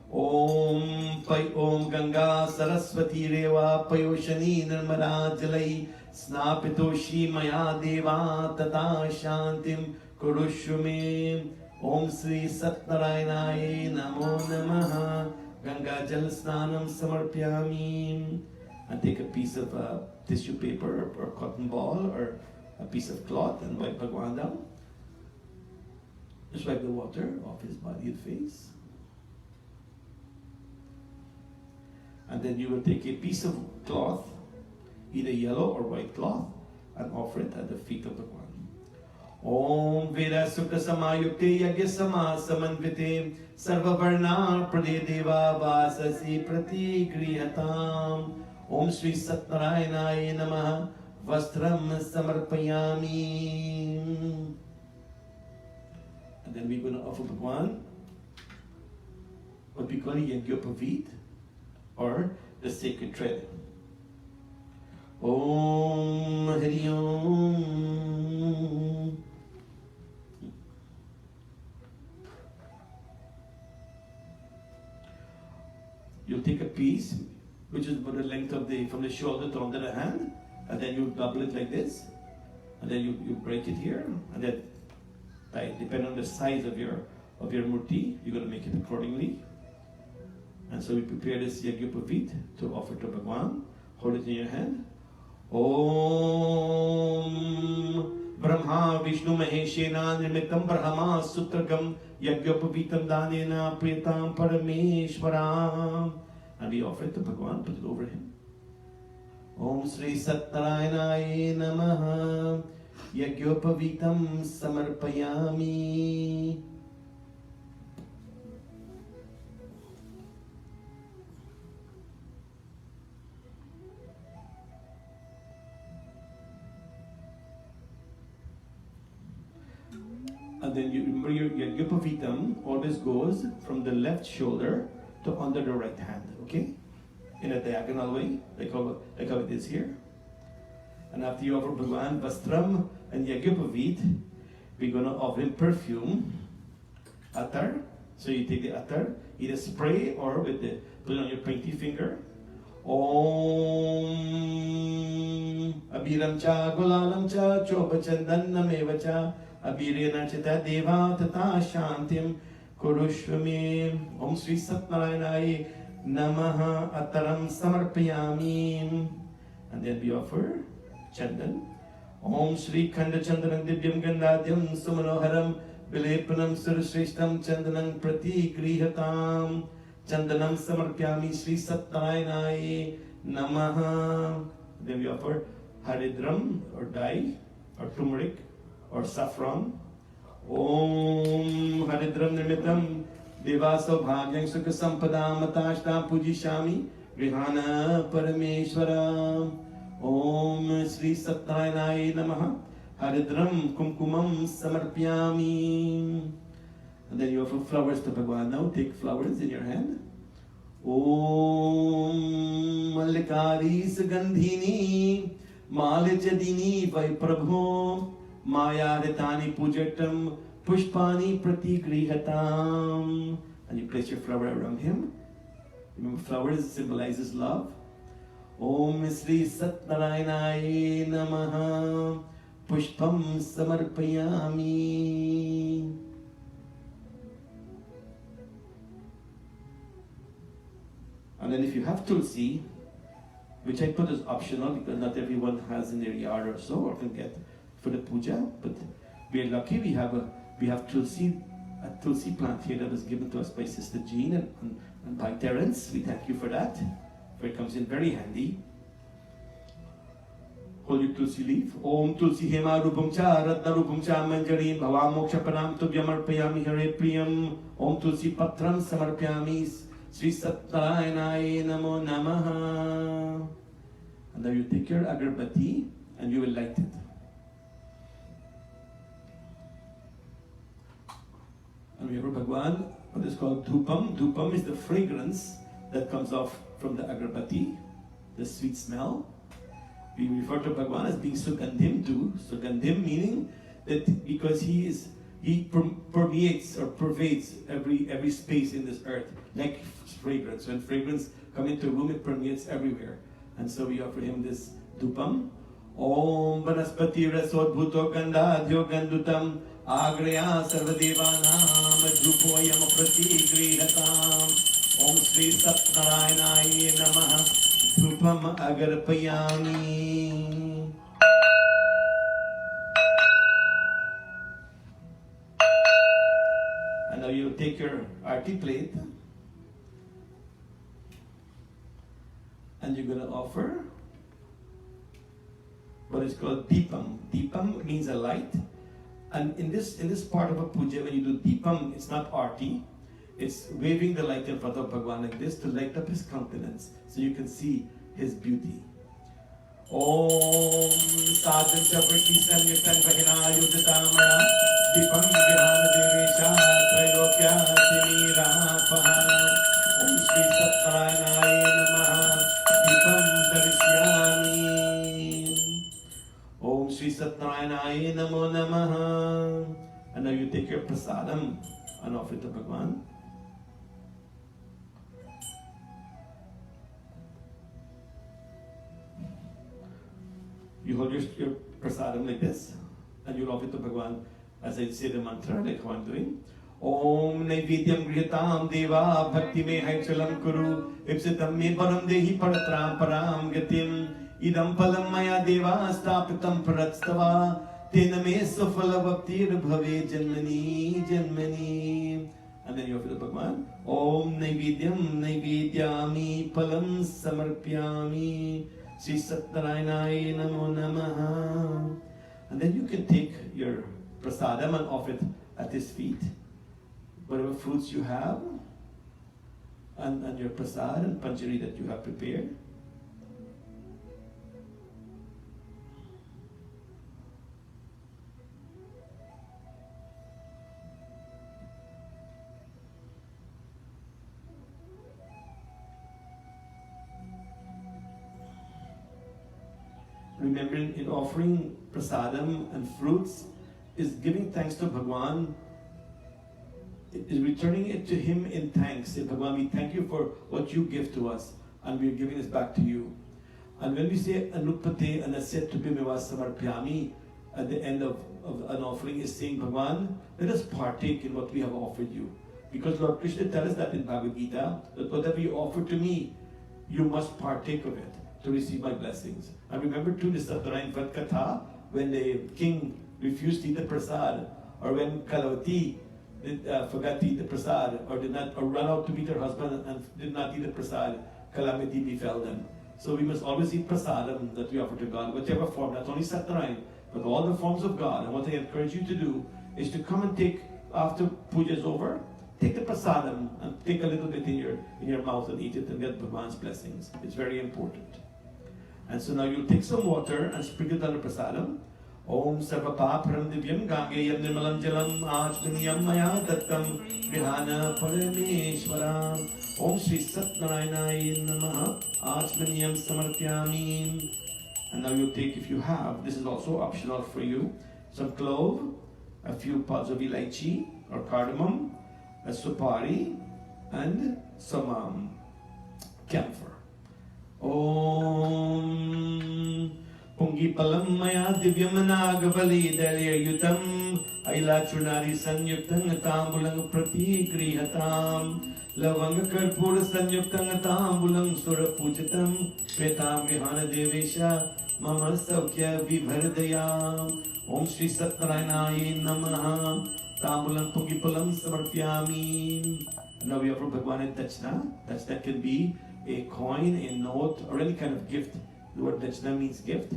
Om Ganga Saraswati Reva Payoshani Nirmala Jalai Snapitoshi Maya Deva Tata Shantim Kurushume. Om Sri Satyanarayana Namo Namaha. Ganga Jal Snanam Samarpyami. And take a piece of tissue paper or cotton ball or a piece of cloth and wipe Bhagwan down. Just wipe the water off his body and face. And then you will take a piece of cloth, either yellow or white cloth, and offer it at the feet of Bhagwan. Om Veda Sukha Samayukte Yagya Sama Samanvite Sarva Varna Prade Deva Vasasi Pratigrihatam. Om Sri Satyanarayana Namaha. Vastram Samarpayami. And then we're going to offer Bhagwan what we call Yagyopavit, or the sacred thread. Om Hari Om. You'll take a piece which is about the length of from the shoulder to under the hand, and then you double it like this, and then you break it here, and then depending on the size of your murti, you're going to make it accordingly. And so we prepare this Yagyapavit to offer to Bhagwan. Hold it in your hand. Om Brahma Vishnu Maheshena Nirmitam Brahma Sutragam Yagyapavitam Danena Priyatam Parameshwaram. And we offer it to Bhagwan, put it over him. Om Sri Satnarayanaya Namaha Yagyapavitam Samarpayami. And then you remember your Yagyapavitam always goes from the left shoulder to under the right hand, okay? In a diagonal way, like how it is here. And after you offer Bhagwan Vastram and Yagyapavit, we're going to offer him perfume, attar. So you take the attar, either spray or put it on your pointy finger. Om Abhiram cha Gulalam cha Chobachandanam evacha Abhirena chita deva tata shantim kurushvame. Om Sri Satnarayanaya Namaha Ataram Samarpayami. And then we offer Chandan. Om Sri Khanda Chandanam Divyam Gandadyam Sumanoharam Vilepanam Surashreshtam Chandanam Prati Grihatam Chandanam Samarpyami Sri Satnarayanaya Namaha. Then we offer Haridram or dye or turmeric or saffron. Om Haridram Nirmitam Devaso Bhagyam Sukha Sampadam Matashtam Pujishami Grihana Parameshwara. Om Sri Satnarayanaya Namaha Haridram Kumkumam Samarpyami. And then you offer flowers to Bhagwan. Now take flowers in your hand. Om Mallikari Sugandhini Malijadini Vai Prabhu Maya Ritani Pujatam Pushpani Pratigrihatam. And you place your flower around him. Remember, flowers symbolizes love. Om Sri Satnarayanaya Namaha Pushpam Samarpayami. And then if you have tulsi, which I put as optional because not everyone has in their yard or so or can get for the puja, but we are lucky we have tulsi, a tulsi plant here that was given to us by Sister Jean and by Terence. We thank you for that, for it comes in very handy. Hold your tulsi leaf. Om tulsi hema rupam cha ratna rupam cha manjari bhava moksha panam tubhyam arpayami hare priyam. Om tulsi patram samarpyami Sri Satnarayanaya Namo Namaha. And now you take your agarbati and you will light it. And we have Bhagwan, what is called dhupam. Dhupam is the fragrance that comes off from the agarbati, the sweet smell. We refer to Bhagwan as being Sugandhim too. Sugandhim meaning that because he permeates or pervades every space in this earth, like fragrance. When fragrance comes into a room, it permeates everywhere. And so we offer him this dhupam. Om Vanaspati Rasod Bhuto Gandhadhyo Gandutam Agraya Sarvadevanam Dhupoyam Pratigrihatam. Om Sri Satnarayanaya Namaha Dhupam Agarpayami. And now you take your arti plate and you're going to offer what is called deepam. Deepam means a light. And in this part of a puja, when you do deepam, it's not arti. It's waving the light in front of Bhagwan like this to light up his countenance so you can see his beauty. Om Sadhan Chavrti Sanyutan Vahina Yuddhatamara Deepam Vihana Devesha Trailokya Timira Paha. Om Sri Satnarayanaya Namaha Dipam Darishyami. Om Sri Satnarayanaya Namo Namaha. And now you take your prasadam and offer it to Bhagwan. You hold your prasadam like this, and you offer it to Bhagwan as I say the mantra, like how I'm doing. Om Naivedyam Grihatam Deva Bhakti Me Haichalam Kuru Ipsitam Me Param Dehi Paratram Param Gatim Idam Palam Maya Deva Stapitam Paratstava Tena Me Sufala Bhaktir Bhave Janmani Janmani. And then you offer the Bhagwan. Om Naivedyam Naivedyami Palam Samarpyami Sri Satnarayanaya Namo Namaha. And then you can take your prasadam and offer it at his feet. Whatever fruits you have, and your prasad and panchari that you have prepared. Remembering in offering prasadam and fruits is giving thanks to Bhagwan. It is returning it to him in thanks. Say, Bhagwan, we thank you for what you give to us, and we are giving this back to you. And when we say Anupate Anasya Tubhimeva Samarpyami at the end of an offering, is saying, Bhagwan, let us partake in what we have offered you. Because Lord Krishna tells us that in Bhagavad Gita, that whatever you offer to me, you must partake of it to receive my blessings. And remember too the Satyarayan Vat Katha, when the king refused to eat the prasad, or when Kalavati forgot to eat the prasad, or run out to meet her husband and did not eat the prasad, calamity befell them. So we must always eat prasadam that we offer to God, whichever form, not only Satyarayan, but all the forms of God. And what I encourage you to do is to come and take, after puja is over, take the prasadam and take a little bit in your mouth and eat it and get Bhagwan's blessings. It's very important. And so now you'll take some water and sprinkle it on the prasadam. Om Sarva Paparam Divyam Gangeyam Nirmalam Jalam Achmaniyam Maya Dattam Grihana Parameshwaram. Om Sri Satnarayanaya Namaha Achmaniyam Samarpyami. And now you take, if you have, this is also optional for you, some clove, a few pods of elaichi or cardamom, a supari, and some camphor. Om Pungipalam Maya Divyam Nagavali Dalir Yutam Aila Chunari Sanyuktang Tambulang Prati Grihatam Lavanga Karpur Sanyuktang Tambulang Sura Pujatam Pretam Vihana Devesha Mama Saukya Vibhardayam. Om Sri Satnarayanaya Namaha. Tambulang Pungipalam Samarpyami. And now we offer Bhagwan and Dachna. Dachna can be a coin, a note, or any kind of gift. The word Dachna means gift.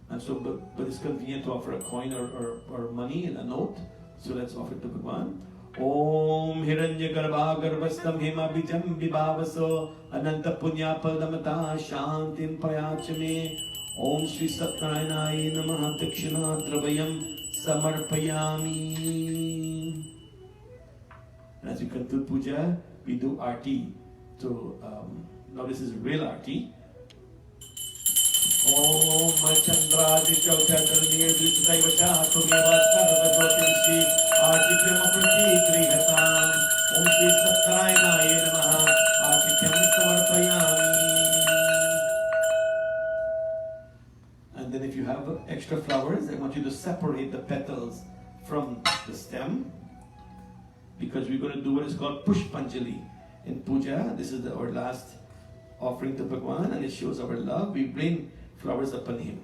And so, but it's convenient to offer a coin or money in a note. So let's offer it to Bhagwan. Om Hiranya Garbha Garbhastam Hema Bijam Vibhavaso Ananta Punya Padamata Shantim Payachame. Om Sri Satnarayanaya Namaha Dakshina Dravayam Samarpayami. And as we conclude puja, we do arti. So now this is real arti. Om Chandra Aditya Chaturniya Dritayvacha Tumeva Sarvadotirishi Arti Prema Prati Grihatam. Om Sri Satnarayanaya Namaha Artikyam Samarpayami. And then if you have extra flowers, I want you to separate the petals from the stem, because we're going to do what is called Pushpanjali in puja. This is our last offering to Bhagwan, and it shows our love. We bring flowers upon him.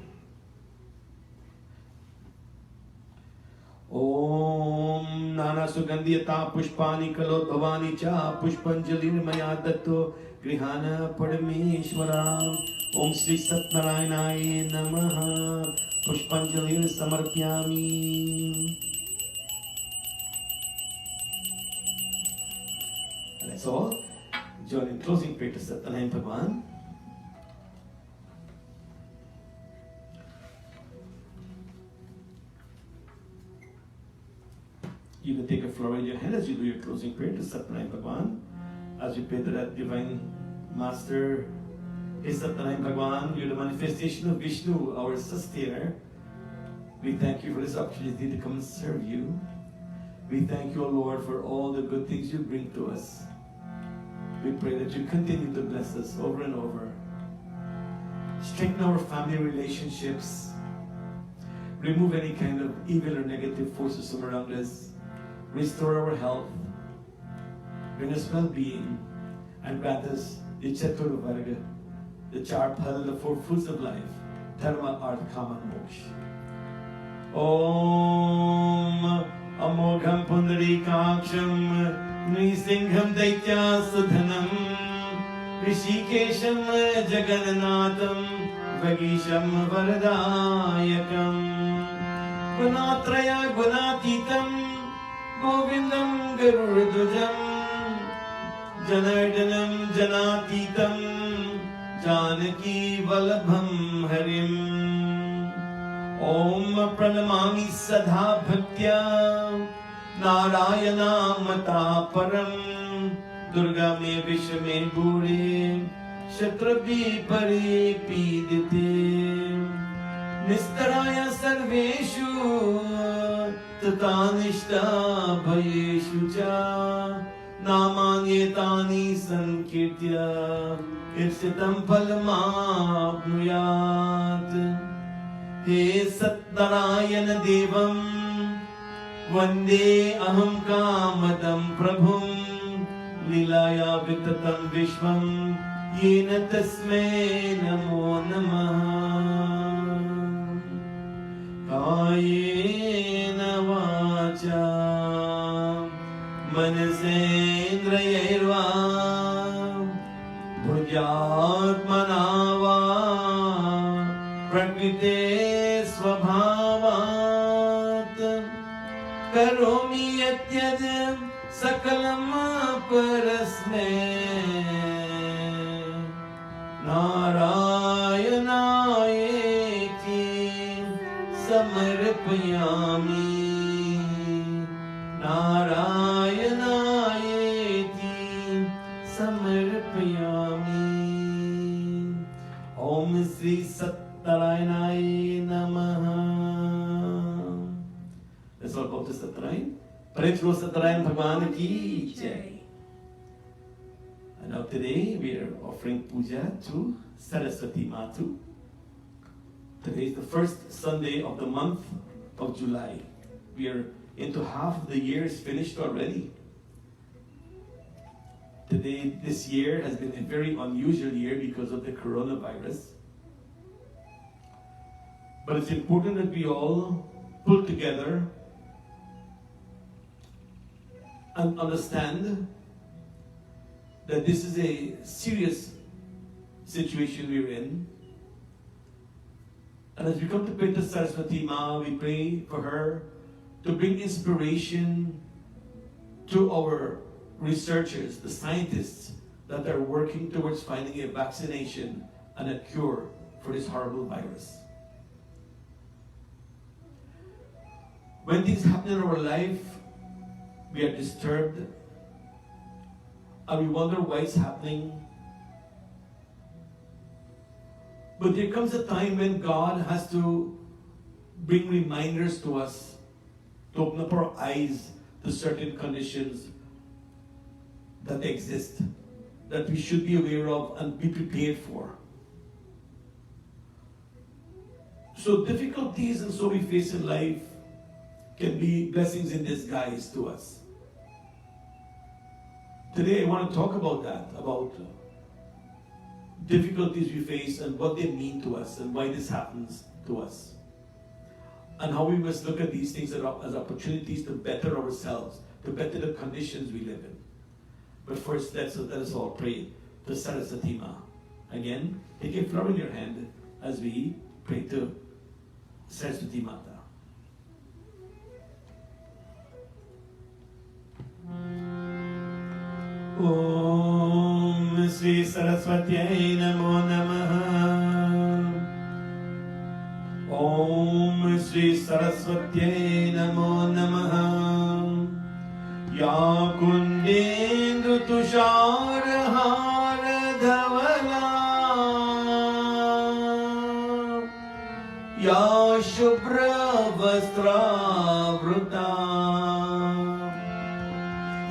Om Nana Sugandhiyata Pushpani Kalot Bhavani Cha Pushpanjali Maya Datto Grihana Parameshwaram. Om Sri Satnarayanaya Namaha Pushpanjali Samarpyami. And that's all. Join in closing prayer to Satnarayan Bhagwan. You can take a flower in your hand as you do your closing prayer to Satnarayan Bhagwan. As you pray to that Divine Master, Hey Satnarayan Bhagwan, you're the manifestation of Vishnu, our sustainer. We thank you for this opportunity to come and serve you. We thank you, O Lord, for all the good things you bring to us. We pray that you continue to bless us over and over. Strengthen our family relationships. Remove any kind of evil or negative forces from around us. Restore our health. Bring us well-being. And grant us the Chaturvarga, the Charphal, the four fruits of life. Dharma, Artha, Kama, and Moksha. Om Amogham Pundarikaksham Nrisingham Daityasudhanam Rishikesham Jagannanatham Vagisham Varadayakam Gunatraya Gunatitam Govindam Garudujam Janardanam Janatitam Janaki Valabham Harim Om Pranamami Sadha Bhaktya Narayana Mata Param Durga me Vishwa me Buri Shatrabhi Pari Pidite Nistaraya Sarveshu Tatanishta Bhayeshu Cha Namanyetani Sankirtya Irsitam Phalamapnuyat He Satnarayan Devam Vande Aham Kamadam Prabhum Lilaya Vitatam Vishwam Yena Tasmai Namo Namaha Kayena Vacha Manasendrayirva Bhujatmanava Prakrite Swabhavat Karomi Yatyad Sakalam Parasme Narayanayeti Samarpayami Narayanayeti Samarpayami Om Sri Satnarayanaya Namaha. Let's all go to Satnarayan. Prithro Satnarayan Bhagwan ki jai. And now today we are offering puja to Saraswati Matu. Today is the first Sunday of the month of July. We are into half of the year is finished already. Today, this year has been a very unusual year because of the coronavirus. But it's important that we all pull together and understand that this is a serious situation we're in. And as we come to pray to Saraswati Ma, we pray for her to bring inspiration to our researchers, the scientists that are working towards finding a vaccination and a cure for this horrible virus. When things happen in our life, we are disturbed and we wonder why it's happening. But there comes a time when God has to bring reminders to us to open up our eyes to certain conditions that exist, that we should be aware of and be prepared for. So difficulties and so we face in life can be blessings in disguise to us. Today I want to talk about that, about difficulties we face and what they mean to us and why this happens to us. And how we must look at these things as opportunities to better ourselves, to better the conditions we live in. But first, let us all pray to Saraswati Ma. Again, take a flower in your hand as we pray to Saraswati Mata. Om Sri Saraswatyai Namo Namaha. Om Sri Saraswatyai Namo Namaha. Ya Kundendu Tushar Har Dhavala या शुभ्रवस्त्रावृता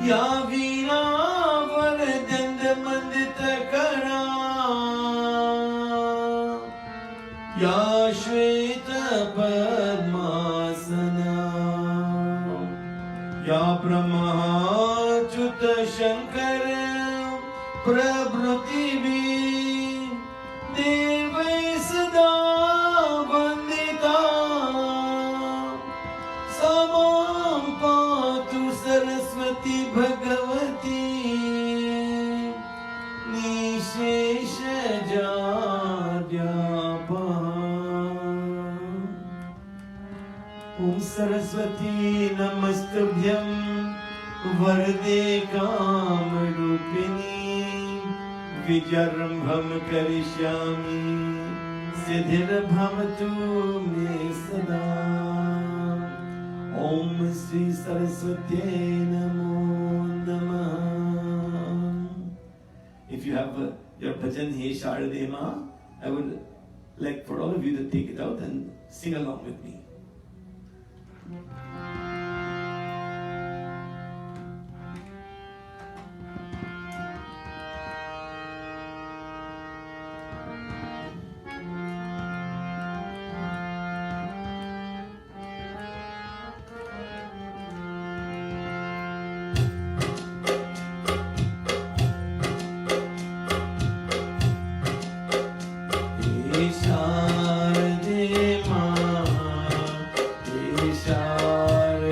या वीणावरदण्डमण्डितकरा या श्वेतपद्मासना या ब्रह्माच्युत शंकर प्रभृतिभिः देवैः सदा वन्दिता सा मां पातु सरस्वती भगवती निःशेषजाड्यापहा। ॐ सरस्वती नमस्तुभ्यं वरदे कामरूपिणी विजृम्भं करिष्यामि सिद्धिर्भवतु मे सदा। ॐ श्री सरस्वत्यै नमो नमः। If you have your bhajan He Sharade Ma, I would like for all of you to take it out and sing along with me. Sharade Ma, Sharade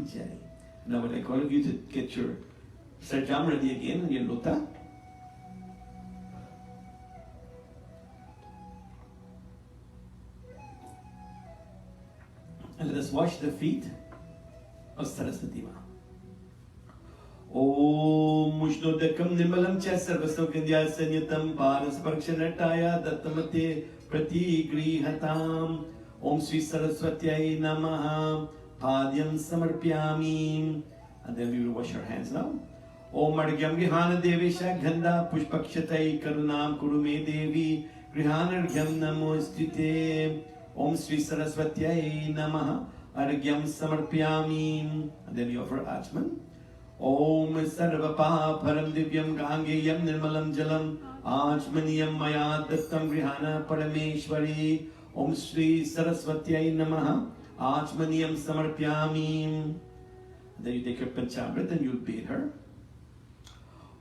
Jai. Now I'd like all of you to get your sarjam ready again and your lota. And let us wash the feet of Saraswati Ma. Om Mushnodakam Nimalam Cha Sarvasokandya Sanyatam Parasparkshanataya Dattamate Pratigrihatam. Om Sri Saraswatyai Namaha Padyam Samarpyami. And then we will wash our hands now. Om Argyam Grihana Devesha Ganda Pushpakshatai Karunam Kurume Devi Grihanargyam Namostite. Om Sri Saraswatyai Namaha Argyam Samarpyami. And then we offer Achman. Om Sarvapa Param Divyam Gangeyam Nirmalam Jalam Achmaniyam Maya Dattam Grihana Parameshwari. Om Sri Saraswatyai Namaha Achmaniyam Samarpyami. Then you take your Panchamrit and you bathe her.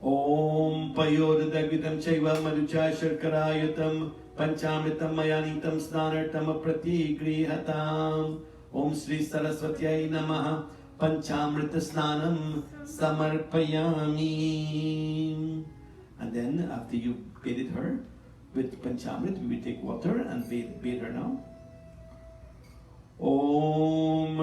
Om Payodadagvitam Chaiva Maducha Sharkarayatam Panchamritam Mayanitam Snanartam Pratigrihatam. Om Sri Saraswatyai Namaha Panchamrita Snanam Samarpayami. And then after you bathed her with Panchamrit, we will take water and bathe her now. Om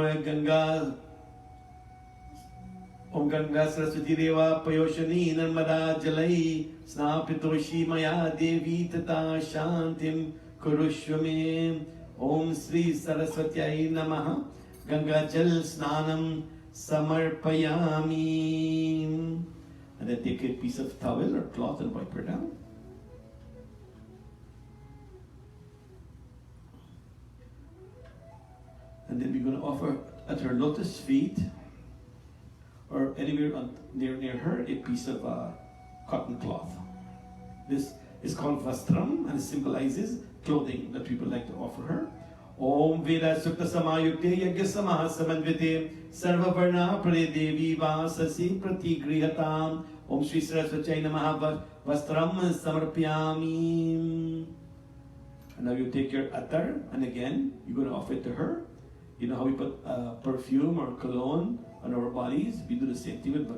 Ganga Saraswati Deva Payoshani Narmada Jalai Snapitoshi Maya Devi Tata Shantim Kurushvame. Om Sri Saraswatyai Namaha Ganga Jal Snanam Samarpayami. And then take a piece of towel or cloth and wipe her down. And then we're going to offer at her lotus feet or anywhere near her a piece of cotton cloth. This is called vastram and it symbolizes clothing that people like to offer her. Om Veda Sukta Samayukte Yagya Samaha Samanvite Sarva Varna Prade Devi Vasasi Pratigrihatam. Om Sri Saraswatyai Namaha Vastram Samarpyami. And now you take your attar and again you're going to offer it to her. You know how we put perfume or cologne on our bodies? We do the same thing with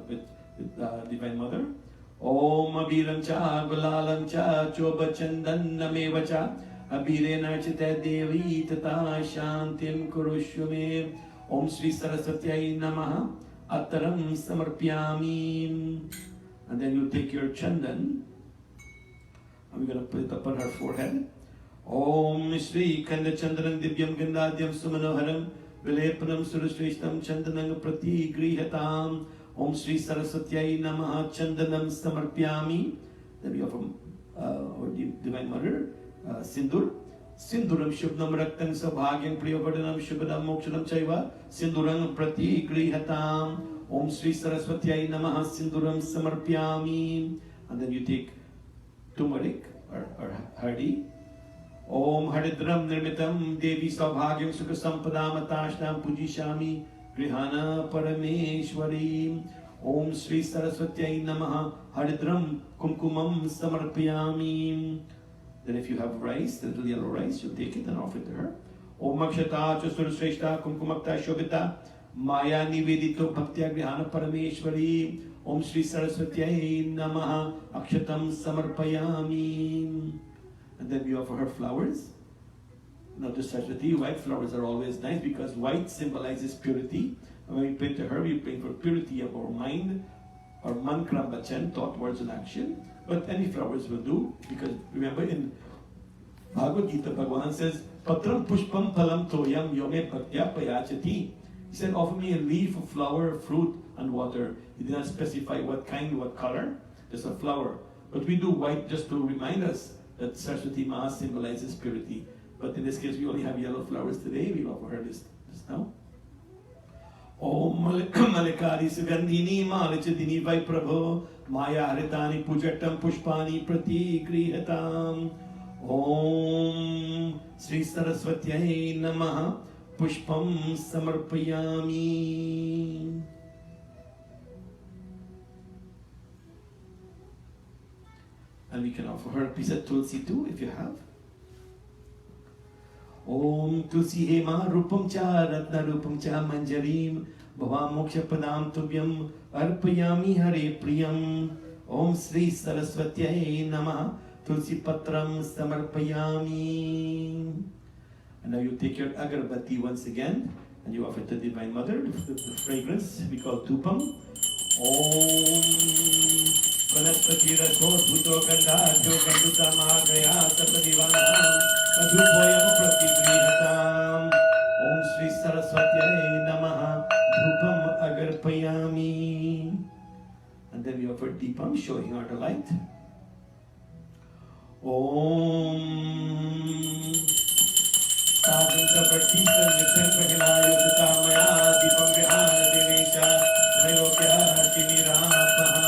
Divine Mother. Om Abiram Cha Gulalam Cha Choba Chandan Nameva Cha Abire Narchita Devi Tata Shantim Kurushvame. Om Sri Saraswatyai Namaha Attaram Samarpyami. And then you take your chandan and we're going to put it up on her forehead. Om Shri Kanda Chandanam Divyam Gandadyam Sumanoharam Vilepanam Surashrishtam Chandanam Pratigrihatam. Om Sri Saraswatyai Namaha Chandanam Samarpyami. Then we offer our Divine Mother Sindur. Sinduram Shubnam Raktam Sabhagyam Priyavardhanam Shubhadam Mokshanam Chaiva Sinduram Pratigrihatam. Om Sri Saraswatyai Namaha Sinduram Samarpyami. And then you take turmeric or hardi. Om Hadidram Nirmitam Devi Saubhagyam Sukha Sampadam Atashnam Pujishami Grihana Parameshwari. Om Sri Saraswatyai Namaha Hadidram Kumkumam Samarpyami. Then if you have rice, the little yellow rice, you take it and offer it to her. Om Akshata Chasturashreshta Kumkumakta Shobita Maya Nivedito Bhaktya Grihana Parameshwari. Om Sri Saraswatyai Namaha Akshatam Samarpayami. And then we offer her flowers. Now to Saraswati, white flowers are always nice because white symbolizes purity. And when we pray to her, we pray for purity of our mind, or mankram bachan, thought, words and action. But any flowers will do, because remember in Bhagavad Gita, Bhagavan says, Patram pushpam phalam toyam yome bhaktya payachati. He said, offer me a leaf, a flower, fruit, and water. He did not specify what kind, what color, just a flower. But we do white just to remind us that Saraswati Ma symbolizes purity. But in this case, we only have yellow flowers today. We offer her this now. Om Malikari Sugandhini Malichadini Vai Prabho Maya Haritani Pujatam Pushpani Pratigrihatam. Om Sri Saraswatyai Namaha Pushpam Samarpayami. And we can offer her a piece of tulsi too if you have. Om Tulsi Hema Rupam Cha Ratna Rupam Cha Manjarim भवामुख्यपदां तुभ्यम् अर्पयामि हरे प्रियम् ॐ श्री सरस्वत्यै नमः तुलसीपत्रं समर्पयामि. And now you take your agarbatti once again and you offer to the Divine Mother the fragrance we call Dupam. Om Vanaspati Raso Bhuto Gandhadyo Ganduta Mahagaya Sapadivanam Adhupoyam Pratiprihatam. Om Shri Saraswatyai Namaha Dhupam Agarpayami. And then we offer Deepam, showing our delight. Om Sadhu Saparthi Sanjithan Prahilayo Dutamaya Deepam Grihana Devesha Trailokya Hartinirapaha.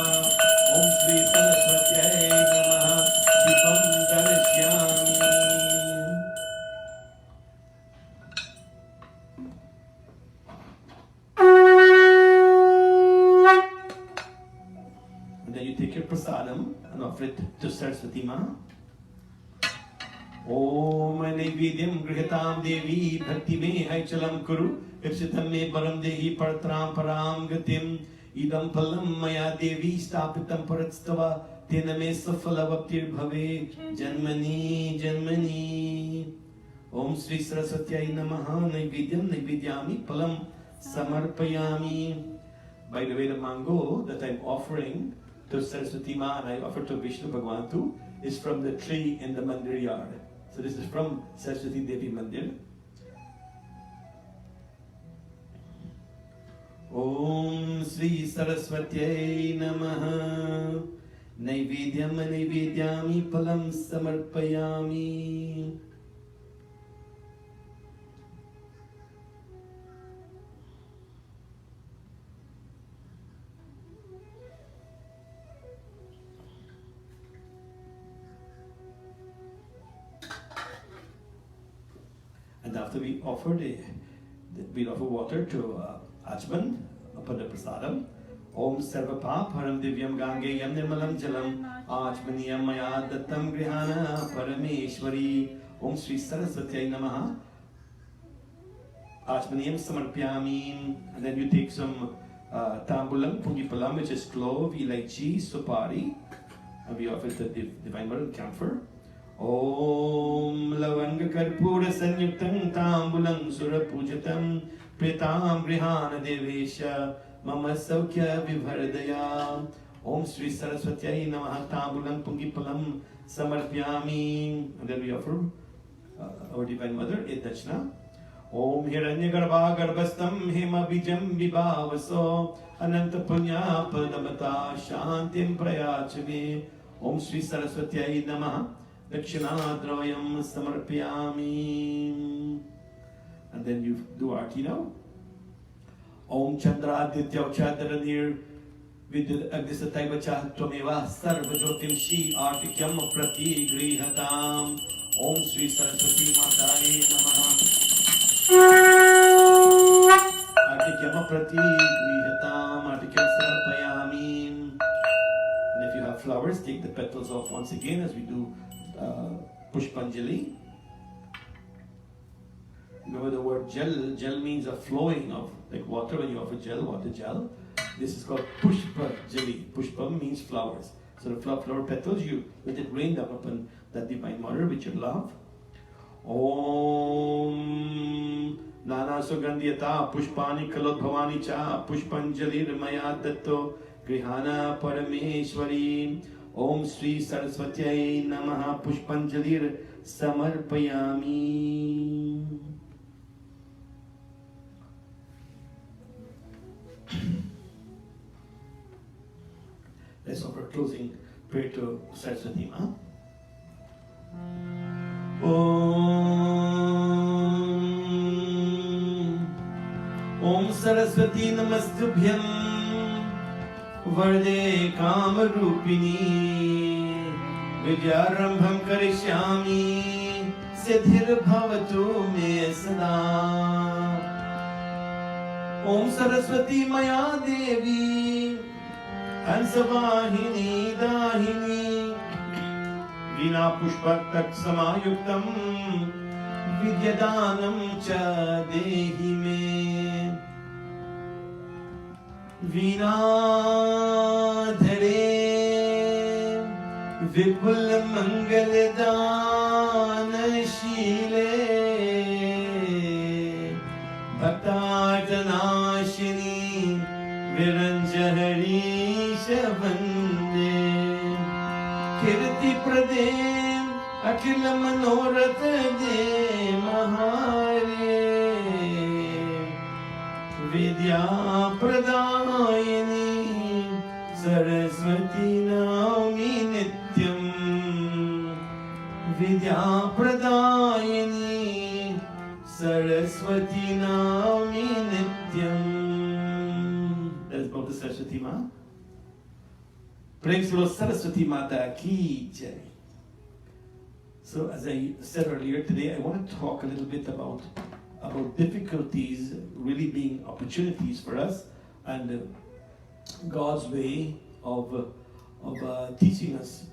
Om Shri Saraswatyai Namaha Deepam Darishyami. And then you take your prasadam and offer it to Saraswati Ma. Om Naivedyam Grihatam Devi Bhakti Me Haichalam Kuru Ipsitam Me Param Dehi Paratram Param Gatim Idam Palam Maya Devi Stapitam Paratstava Tena Me Safalavaptir Bhave Janmani Janmani. Om Sri Saraswatyai Namaha Naivedyam Naivedyami Palam Samarpayami. By the way, the mango that I'm offering to Saraswati Ma and I offer to Vishnu Bhagwan too is from the tree in the mandir yard. So this is from Saraswati Devi Mandir. Om Sri Saraswatyai Namaha Naivedyam Naivedyami Palam Samarpayami. And after we offer we offer water to Achman upon the prasadam. Om Sarvapap Haram Divyam Gangeyam Nirmalam Jalam Achmaniyam Maya Dattam Grihana Parameshwari. Om Sri Saraswatyai Namaha Achmaniyam Samarpyami. And then you take some tambulam, pungipalam, which is clove, elaichi, supari, and we offer the Divine Mother camphor. Om Lavanga Karpura Sanyuktam Tambulam Surapujatam Pritam Grihana Devesha Mama Saukya Vibharadaya. Om Sri Saraswatyai Namaha Tambulam Pungipalam Samarpyami. And then we offer our Divine Mother Edachna. Om Hiranyagarbha Garbhastam Hema Bijam Vibhavaso Ananta Punya Padamata Shantim Prayachave. Om Sri Saraswatyai Namaha Dakshinadravayam Samarpyami. And then you do Aarti now. Om Chandra Aditya Chadranir Vidyut Agnisataivacha Tvameva Sarvajyotim Shi Artikyam Prati Grihatam. Om Sri Saraswati Mataye Namaha. Artikyam Prati Grihatam. Artikyam Samarpayami. And if you have flowers, take the petals off once again as we do Pushpanjali. Remember the word gel. Gel means a flowing of like water. When you offer gel, water gel. This is called Pushpanjali. Pushpa means flowers. So the flower petals, you let it rain down upon that Divine Mother which you love. Om Nana Sugandhyata Pushpani Kalot Bhavani Cha Pushpanjali Maya Datto Grihana Parameshwari. Om Sri Saraswatyai Namaha Pushpanjalir Samarpayami. Let's offer closing prayer to Saraswati Ma. Om Saraswati Namastubhyam Varde Kamarupini Vidyarambham Karishyami Siddhir Bhavatu Me Sada. Om Saraswati Maya Devi Hansavahini Dahini Vina Pushpak Tak Samayuktam Vidyadanam Cha Dehi Me. वीणाधरे विपुल मंगलदानशीले भक्ताटनाशिनी विरंजहरीश वंदे कीर्ति प्रदे अखिल मनोरथ दे महारे विद्या प्रदायिनी सरस्वती नौमि नित्यम् विद्या प्रदायिनी सरस्वती नौमि नित्यम्. That's about the Saraswati Ma. Praise Lord Saraswati Mata ki jai. So as I said earlier today, I want to talk a little bit about difficulties really being opportunities for us, and God's way of teaching us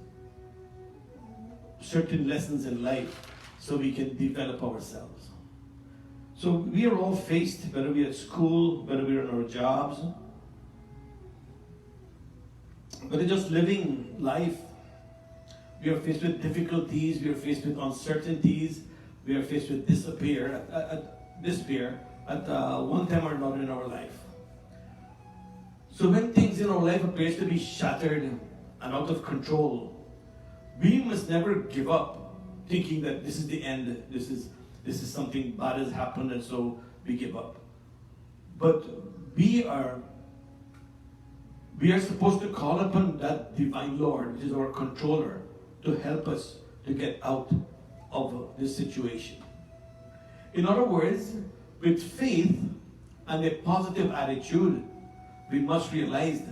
certain lessons in life so we can develop ourselves. So we are all faced, whether we're at school, whether we're in our jobs, whether just living life, we are faced with difficulties, we are faced with uncertainties, we are faced with despair at one time or another in our life. So when things in our life appears to be shattered and out of control, we must never give up thinking that this is the end, this is something bad has happened and so we give up. But we are supposed to call upon that divine Lord, which is our controller, to help us to get out of this situation. In other words, with faith and a positive attitude, we must realize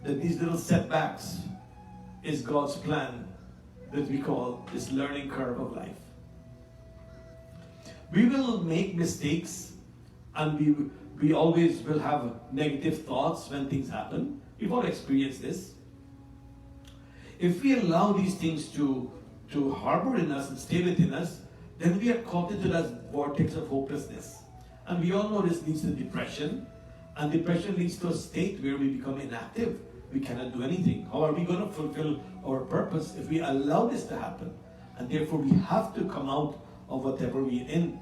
that these little setbacks is God's plan that we call this learning curve of life. We will make mistakes, and we always will have negative thoughts when things happen. We've all experienced this. If we allow these things to harbor in us and stay within us, then we are caught into that vortex of hopelessness. And we all know this leads to depression, and depression leads to a state where we become inactive. We cannot do anything. How are we going to fulfill our purpose if we allow this to happen? And therefore we have to come out of whatever we're in.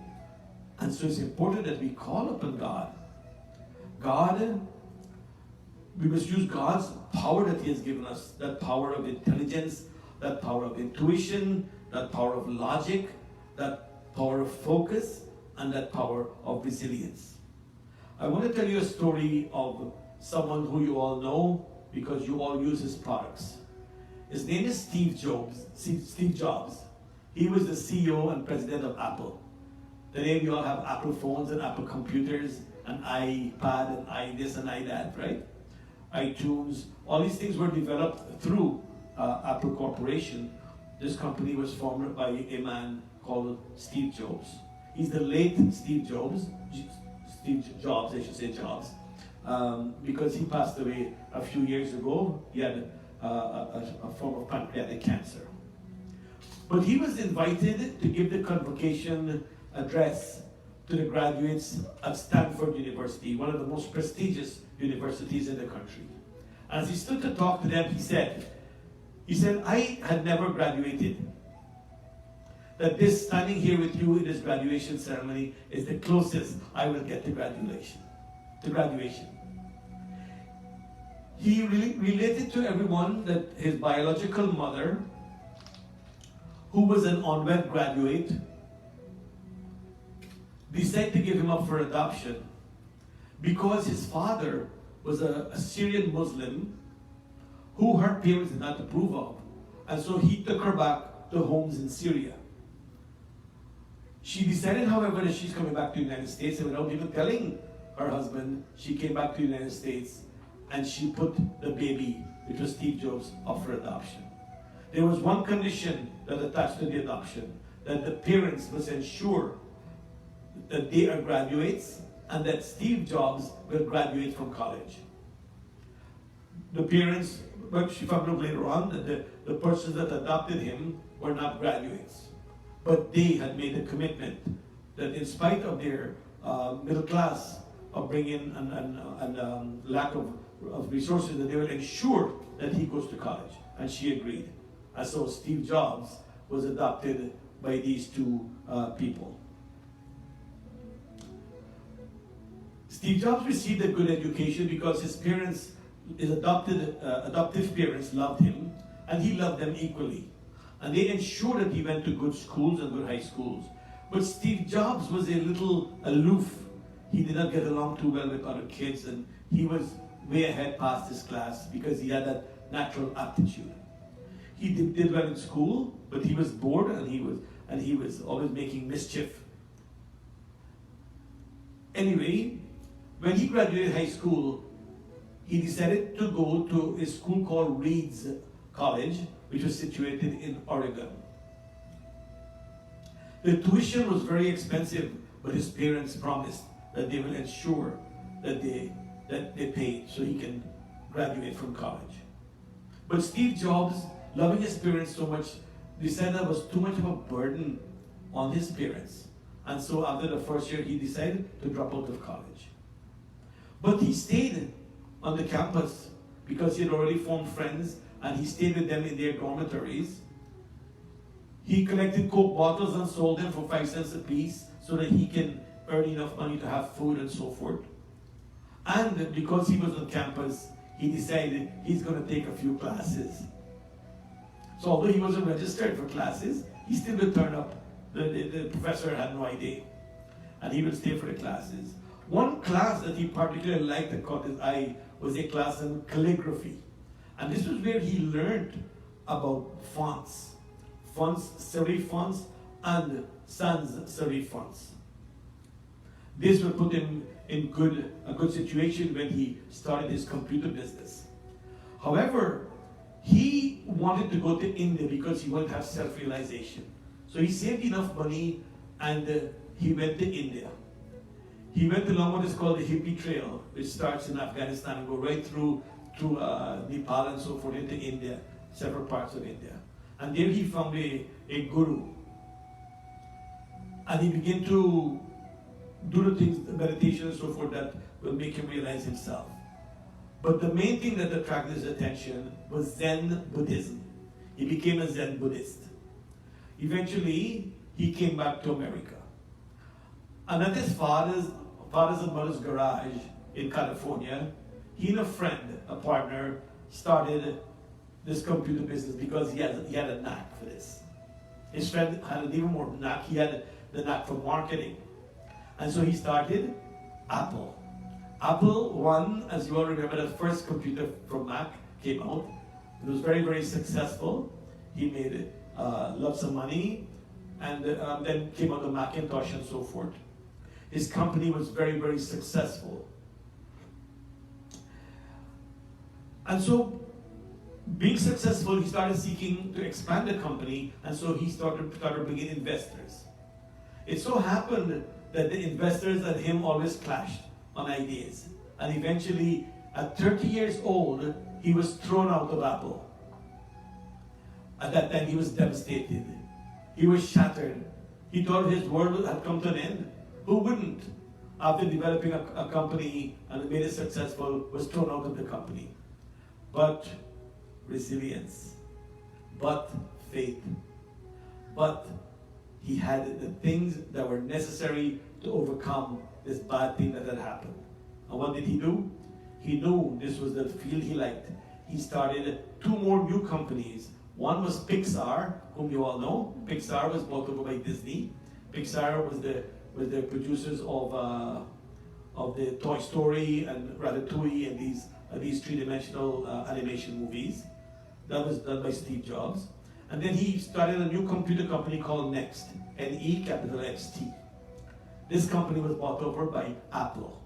And so it's important that we call upon God. We must use God's power that He has given us, that power of intelligence, that power of intuition, that power of logic, that power of focus, and that power of resilience. I want to tell you a story of someone who you all know because you all use his products. His name is Steve Jobs. He was the CEO and president of Apple. Today we all have Apple phones and Apple computers and iPad and iThis and iThat, right? iTunes. All these things were developed through Apple Corporation. This company was formed by a man called Steve Jobs. He's the late Steve Jobs, because he passed away a few years ago. He had a form of pancreatic cancer. But he was invited to give the convocation address to the graduates at Stanford University, one of the most prestigious universities in the country. As he stood to talk to them, he said, I had never graduated. That this standing here with you in this graduation ceremony is the closest I will get to graduation. He related to everyone that his biological mother, who was an unwed graduate, decided to give him up for adoption because his father was a Syrian Muslim who her parents did not approve of. And so he took her back to homes in Syria. She decided, however, that she's coming back to the United States, and without even telling her husband, she came back to the United States and she put the baby, which was Steve Jobs, up for adoption. There was one condition that attached to the adoption, that the parents must ensure that they are graduates and that Steve Jobs will graduate from college. The parents, but she found out later on that the persons that adopted him were not graduates. But they had made a commitment that in spite of their middle class upbringing and lack of of resources that they will ensure that he goes to college. And she agreed. And so Steve Jobs was adopted by these two people. Steve Jobs received a good education because his parents, his adoptive parents loved him, and he loved them equally. And they ensured that he went to good schools and good high schools. But Steve Jobs was a little aloof. He did not get along too well with other kids, and he was way ahead past his class because he had that natural aptitude. He did well in school, but he was bored, and he was always making mischief. Anyway, when he graduated high school, he decided to go to a school called Reed's College, which was situated in Oregon. The tuition was very expensive, but his parents promised that they will ensure that they paid so he can graduate from college. But Steve Jobs, loving his parents so much, decided that was too much of a burden on his parents. And so after the first year, he decided to drop out of college. But he stayed on the campus because he had already formed friends, and he stayed with them in their dormitories. He collected Coke bottles and sold them for 5 cents a piece so that he can earn enough money to have food and so forth. And because he was on campus, he decided he's going to take a few classes. So although he wasn't registered for classes, he still would turn up. The professor had no idea. And he would stay for the classes. One class that he particularly liked that caught his eye was a class in calligraphy. And this was where he learned about fonts, serif fonts, and sans serif fonts. This would put him in a good situation when he started his computer business. However, he wanted to go to India because he wanted to have self-realization. So he saved enough money and he went to India. He went along what is called the Hippie Trail, which starts in Afghanistan and go right through Nepal and so forth into India, several parts of India. And there he found a guru. And he began to do the things, the meditation and so forth, that will make him realize himself. But the main thing that attracted his attention was Zen Buddhism. He became a Zen Buddhist. Eventually, he came back to America. And at his father's and mother's garage in California, he and a friend, a partner, started this computer business because he had a knack for this. His friend had an even more knack. He had the knack for marketing. And so he started Apple. Apple One, as you all remember, the first computer from Mac came out. It was very, very successful. He made lots of money, and then came out the Macintosh and so forth. His company was very, very successful. And so, being successful, he started seeking to expand the company, and so he started bringing investors. It so happened that the investors and him always clashed on ideas. And eventually, at 30 years old, he was thrown out of Apple. At that time, he was devastated. He was shattered. He thought his world had come to an end. Who wouldn't, after developing a company and made it successful, was thrown out of the company? But resilience, but faith, but he had the things that were necessary to overcome this bad thing that had happened. And what did he do? He knew this was the field he liked. He started 2 more new companies. One was Pixar, whom you all know. Pixar was bought over by Disney. Pixar was the producers of the Toy Story and Ratatouille and these 3-dimensional animation movies. That was done by Steve Jobs. And then he started a new computer company called Next, NEXT. This company was bought over by Apple.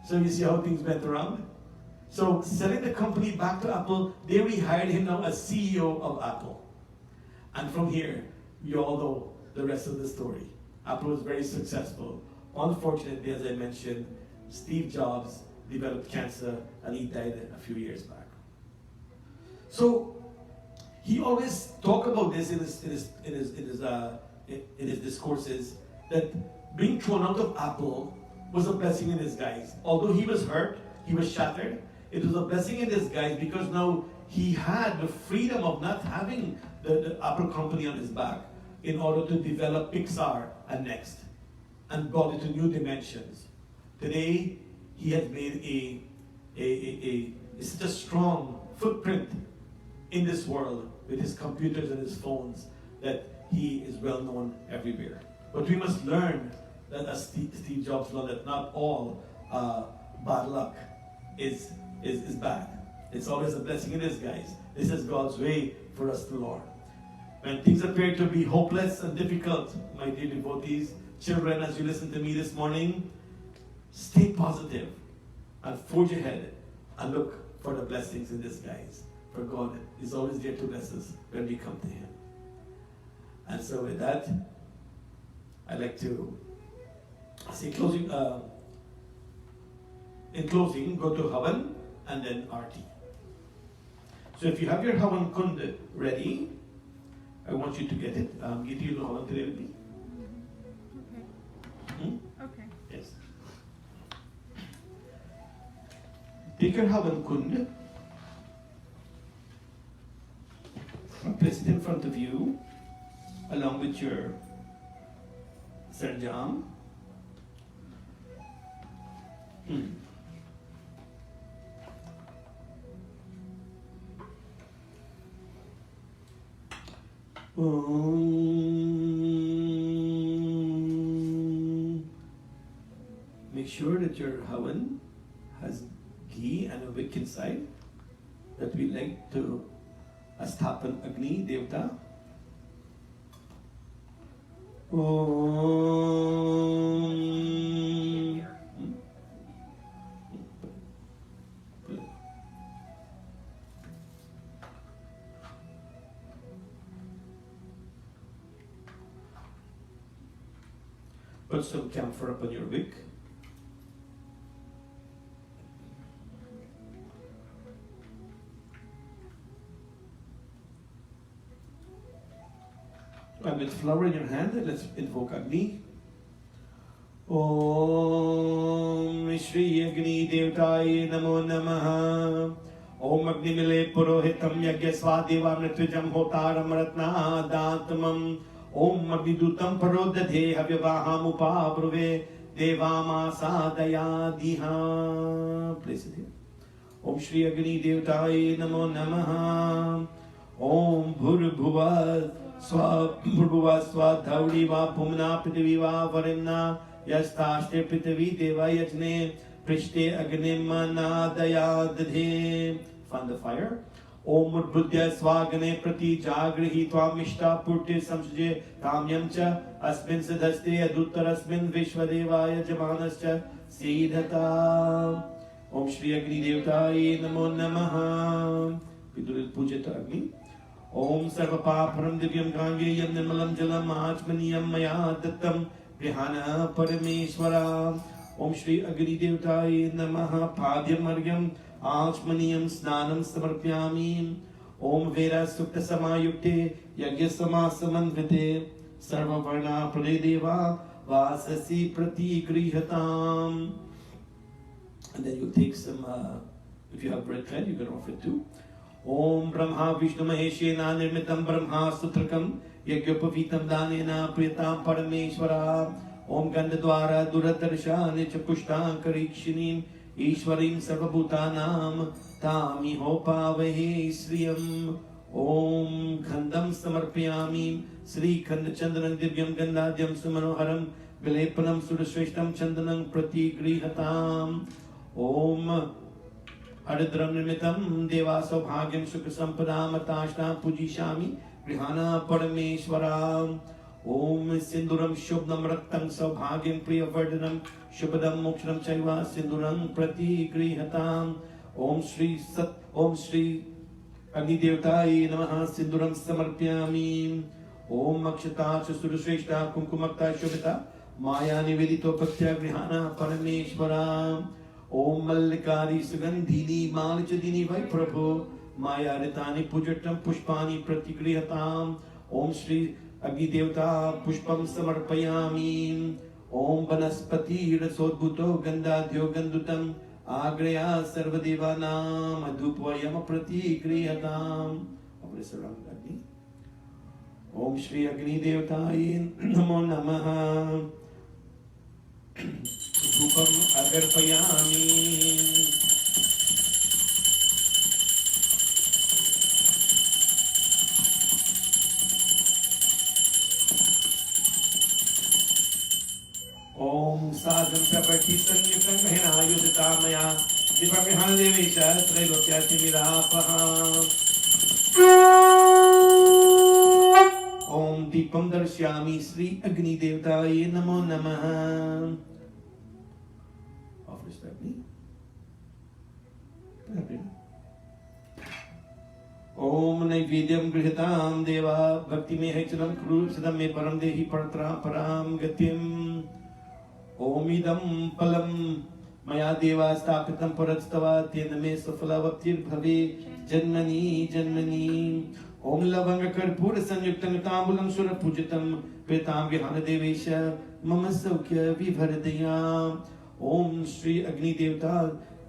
So you see how things went around? So selling the company back to Apple, they rehired him now as CEO of Apple. And from here, you all know the rest of the story. Apple was very successful. Unfortunately, as I mentioned, Steve Jobs developed cancer and he died a few years back. So he always talked about this in his discourses, that being thrown out of Apple was a blessing in disguise. Although he was hurt, he was shattered, It was a blessing in disguise because now he had the freedom of not having the Apple company on his back in order to develop Pixar and Next and brought it to new dimensions. Today, he has made such a strong footprint in this world with his computers and his phones that he is well known everywhere. But we must learn that, as Steve Jobs learned, that not all bad luck is bad. It's always a blessing in disguise. This is God's way for us to learn. When things appear to be hopeless and difficult, my dear devotees, children, as you listen to me this morning, stay positive and forge ahead and look for the blessings in disguise. For God is always there to bless us when we come to Him. And so with that, I'd like to say in closing, go to Havan and then Arti. So if you have your Havan Kund ready, I want you to get it. Get you to Havan today with me. Okay. Okay. Yes. Take your Havan Kund. Place it in front of you, along with your sarjam. Make sure that your Havan has ghee and a wick inside that we like to Asthapan Agni Devta. Put some camphor upon your wick. And with flower in your hand, let's invoke Agni. Om Shri Agni Devtaye Namo Namaha. Om Agni Mile Purohitam Yagya Swadeva Mritwijam Hotaram Ratna Dantamam. Om Agni Dutam Parodadhe Havyavaham Upabruve Devama Sadaya Diha. Place it here. Om Shri Agni Devtaye Namo Namaha. Om Bhurbhuva Swabhuva Swadhaudi Va Pumna Prithvi Va Varimna Yastashte Prithvi Deva Yajne Prishte Agnim Nadaya Dadhe. Fan the fire. Om Buddhya Swagane Prati Jagrihi Twamishta Purti Samsuje Tamyamcha Asmin Siddhaste Aduttarasmin Vishwadevaya Jamanascha Siddhata. Om Shri Agni Devtaye Namo Namaha. We do the puja to Agni. Om Sarvapaparam Divyam Gangeyam Nirmalam Jalam Achmaniyam Maya Dattam Grihana Parameshwara. Om Shri Agni Devtaye Namaha. Padhyam Argyam Achmaniyam Snanam Samarpyami. Om Vera Sukta Samayukte Yagya Samasamanvite Sarva Varna Pradeva Vasasi Prati Grihatam. And then you take some, if you have bread thread, you can offer it too. Om Brahma Vishnu Maheshena Nirmitam Brahma Sutrakam Yagyopavitam Danena Priyatam Parameshwara. Om Gandhadwara Duradarsha Nichapushtan Karikshinim Ishwarim Sarvabhutanam Tami Hopavahe Sriyam. Om Khandam Samarpyami Sri Khandachandranam Divyam Gandhadyam Sumanoharam Vilepanam Surashreshtam Chandanam Prati Grihatam. Om Aridram Nimitam Deva Saubhagyam Sukha Sampadam Atashtam Pujishami Grihana Parameshwara. Om Sinduram Shubnam Raktam Saubhagyam Priyavardhanam Shubhadam Mokshanam Chaiva Sinduram Prati Grihatam. Om Shri Agni Devtaye Namaha Sinduram Samarpyami. Om Akshata Surashreshta Kumkumakta Shubhita Maya Nivedito Paktya Grihana Parameshwara. Om Mallikari Sugandhini Malichadini Vai Prabhu Maya Ritani Pujatam Pushpani Pratigrihatam. Om Shri Agni Devta Pushpam Samarpayami. Om Banaspati Rasodbhuto Gandhadhyo Gandutam आग्रया सर्वदेवानां धूपवयम प्रतिगृह्यताम्। अग्नि ओम श्री अग्निदेवताय नमो नमः। धूपम अर्पयामि। ओम साधं प्रपठि संयुक्तं ग्रहणायुधता मया दीपग्रहण देवेश त्रैलोक्यातिमिरापः। ओम दीपम दर्शयामि श्री अग्नि देवताय नमो नमः। ओम नैवेद्यं गृह्यतां देवा भक्ति में है चलम क्रूर सदम में परम देहि पराम गतिम्। ओम इदं फलं मया देवा स्थापितं परस्तवा तेन मे सफलावप्तिर्भवे जन्मनि जन्मनि। ओम लवंग कर्पूर संयुक्तं ताम्बूलं सुरपूजितं प्रेतां विहान देवेश मम सौख्य विभरदयाम्। ओम श्री अग्नि देवता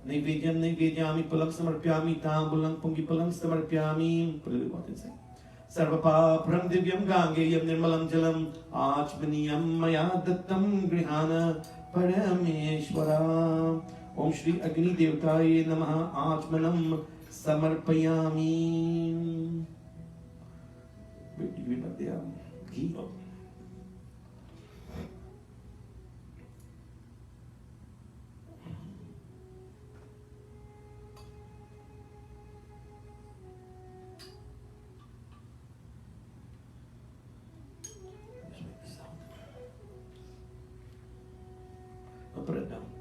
नैवेद्यं नैवेद्यामि फलं समर्पयामि ताम्बूलं पुंगिफलं समर्पयामि। सर्वपापहरं दिव्यं गांगेयं निर्मलं जलम् आचमनीयं मया दत्तं गृहाण परमेश्वरा। ओम श्री अग्नि देवताय नमः आचमनं समर्पयामि। घी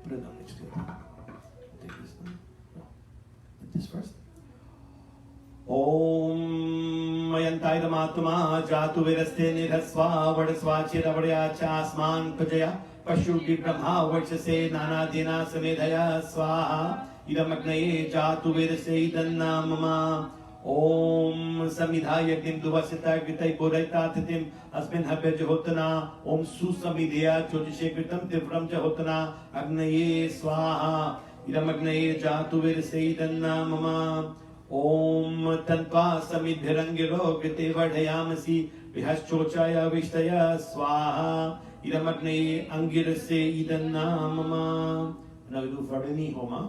put it down next to it. Take this one. No. Put this first. Om Mayantai Damatuma Jatu Viraste Nirhaswa Vadaswa Chiravadya Chasman Pajaya Pashuki Brahma Vachase Nana Dina Samedhaya Swaha Idam Agnaye Jatu Viraste Idanna Mama ओम समिधाय यज्ञं दुवसिता कृतै पुरैता तिथिं अस्मिन् हव्य जहोतना। ओम सुसमिधया ज्योतिषे कृतं तीव्रं च होतना अग्नये स्वाहा इदम् अग्नये जातु वीरसेदन्ना मम। ओम तन्त्वा समिद्भिरङ्गिरो कृते वर्धयामसि विहश्चोचाय विष्टय स्वाहा इदम् अग्नये अंगिरसे इदन्ना मम। Now we do Varuni Homa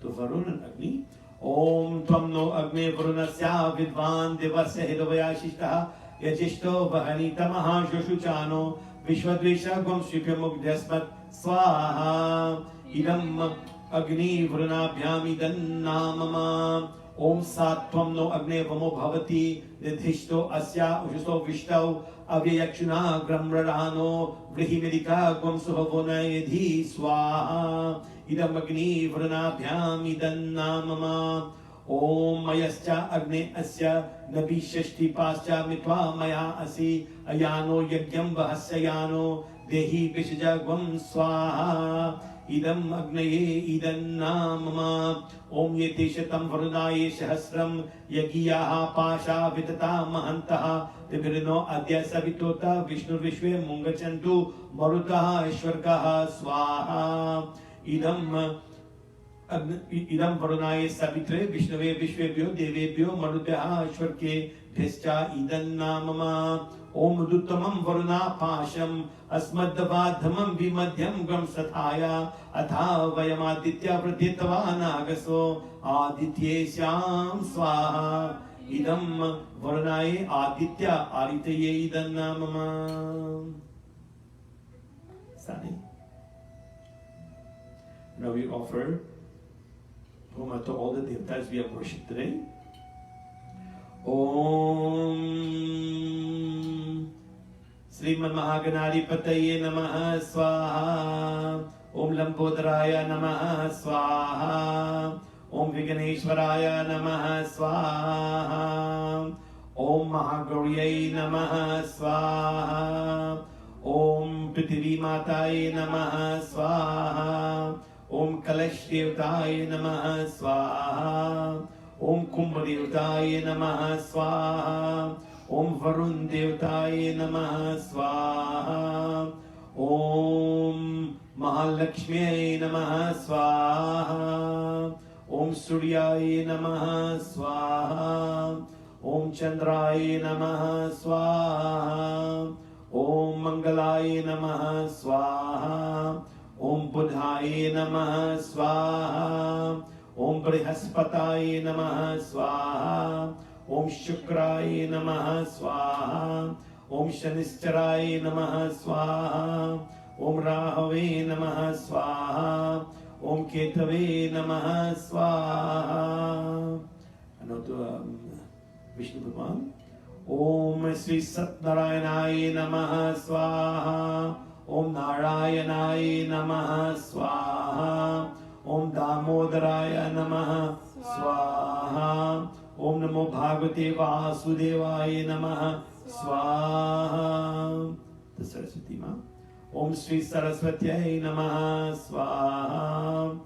to Varun and Agni. ओम त्वं नो अग्ने वरुणस्य विद्वान् देवस्य हिरवयाशिष्टः यजिष्ठो वहनीतमः शुशुचानो विश्वद्वेषगुं श्रीप्यमुग्ध्यस्मत् स्वाहा इदम् अग्नि वरुणाभ्यामिदन्ना मम। ओम सात्वं नो अग्ने वमो भवति निधिष्ठो अस्या उषसो विष्टौ अव्ययक्षुणा ग्रम्ररानो वृहिमिलिका गुं सुहवो नयधि स्वाहा इदम् अग्नि वरुणाभ्यामिदन्ना मम। ओम मयश्च अग्ने अस्य नभिषष्टि पाश्च मित्वा मया असि अयानो यज्ञं वहस्य यानो देहि विषजगुं स्वाहा इदम् अग्नये इदन्ना मम। ओम ये तेषतं वरुणाय सहस्रं यज्ञियाः पाशा वितता महन्तः विभिन्नो अद्य सवितोता विष्णुर्विश्वे मुङ्गचन्तु मरुतः ईश्वरकः स्वाहा इदं वरुणाय सवित्रे विष्णवे विश्वेभ्यो देवेभ्यो मरुतः ईश्वरकेभ्यश्च इदन्ना मम। ओम दुत्तमं वरुणा पाशम् अस्मद्दवाधमं विमध्यं गं सथाय अथा वयमादित्य प्रथितवा नागसो आदित्येश्यां स्वाहा इदं वरुणाय आदित्य आदित्यये इदन्ना मम। Sani. Now we offer Homa to all the devtas we have worshipped today. Om Sriman Mahaganadipataye Namaha Swaha. Om Lambodharaya Namaha Swaha. Om Viganeshwaraya Namaha Swaha. Om Mahagauryaye Namaha Swaha. Om Prithvi Mataye Namaha Swaha. Om Kalash Devtaye Namaha Swaha. Om Kumbha Devtaye Namaha Swaha. Om Varun Devtaye Namaha Swaha. Om Mahalakshmyai Namaha Swaha. Om Suryai Namaha Swaha. Om Chandraya Namaha Swaha. Om Mangalaya Namaha Swaha. Om Buddhaya Namaha Swaha. Om Brihaspataya Namaha Swaha. Om Shukraya Namaha Swaha. Om Shanischaraya Namaha Swaha. Om Rahave Namaha Swaha. Om Ketave Namaha Swaha. And now to Vishnu Bhagwan. Om Sri Satnarayanaya Namaha Swaha. Om Narayanaya Namaha Swaha. Om Damodaraya Namaha Swaha. Om Namo Bhagavate Vasudevaya Namaha Swaha. The Saraswati Ma. Om Sri Saraswatyai Namaha Swaha.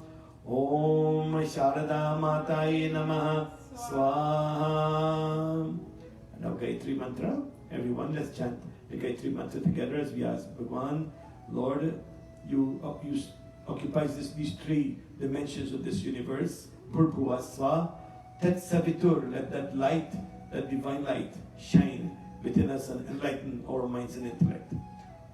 Om Sharada Mataye Namaha Swaha. And now Gayatri Mantra. Everyone, let's chant the Gayatri Mantra together as we ask Bhagwan, Lord, you occupies these three dimensions of this universe. Bhurbhuva Swa, Tat Savitur, let that light, that divine light, shine within us and enlighten our minds and intellect.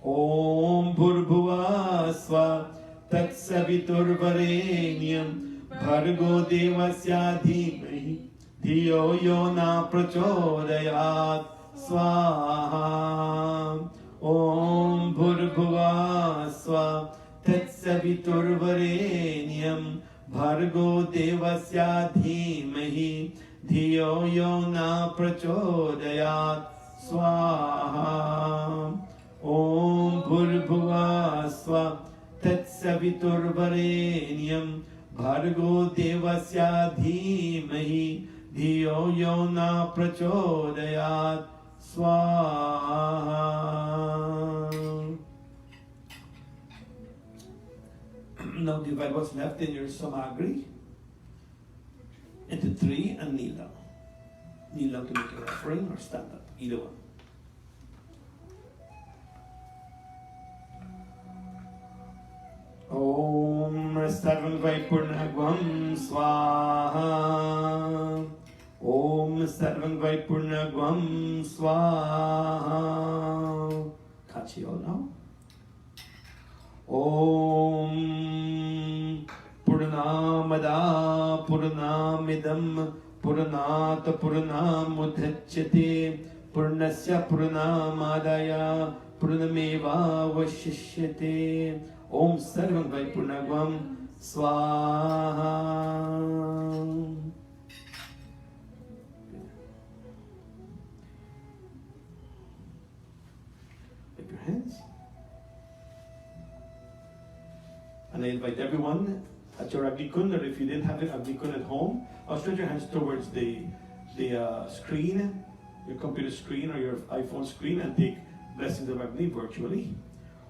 Om Bhurbhuva Swa, Tat Savitur Varenyam, Bhargo Devasya Dhimahi, Dhiyo Yo Na Prachodayat, Swaha. Om Bhurbhuva Swa, Tat Savitur Varenyam, Bhargo Devasya Dhimahi, Dhiyo Yo Na Prachodayat, Swaha. Om Bhurbhuva Swa, Tat Savitur Varenyam, Bhargo Devasya Dhimahi, Dhiyo Yo Na Prachodayat, Swaha. Now divide what's left in your samagri into three and kneel down. Kneel down to make your offering or stand up, either one. Om Sarvam Vaipurnagvam Swaha. Om Sarvam Vaipurnagvam Swaha. Catch you all now. Om Purnamada Purnamidam Purnat Purnamudhachyate Purnasya Purnamadaya Purnameva Vashishyate. Om Sarvam Vaipurnagvam Swaha. Wipe your hands. And I invite everyone at your Agnikund, or if you didn't have an Agnikund at home, stretch your hands towards the screen, your computer screen or your iPhone screen, and take blessings of Agni virtually.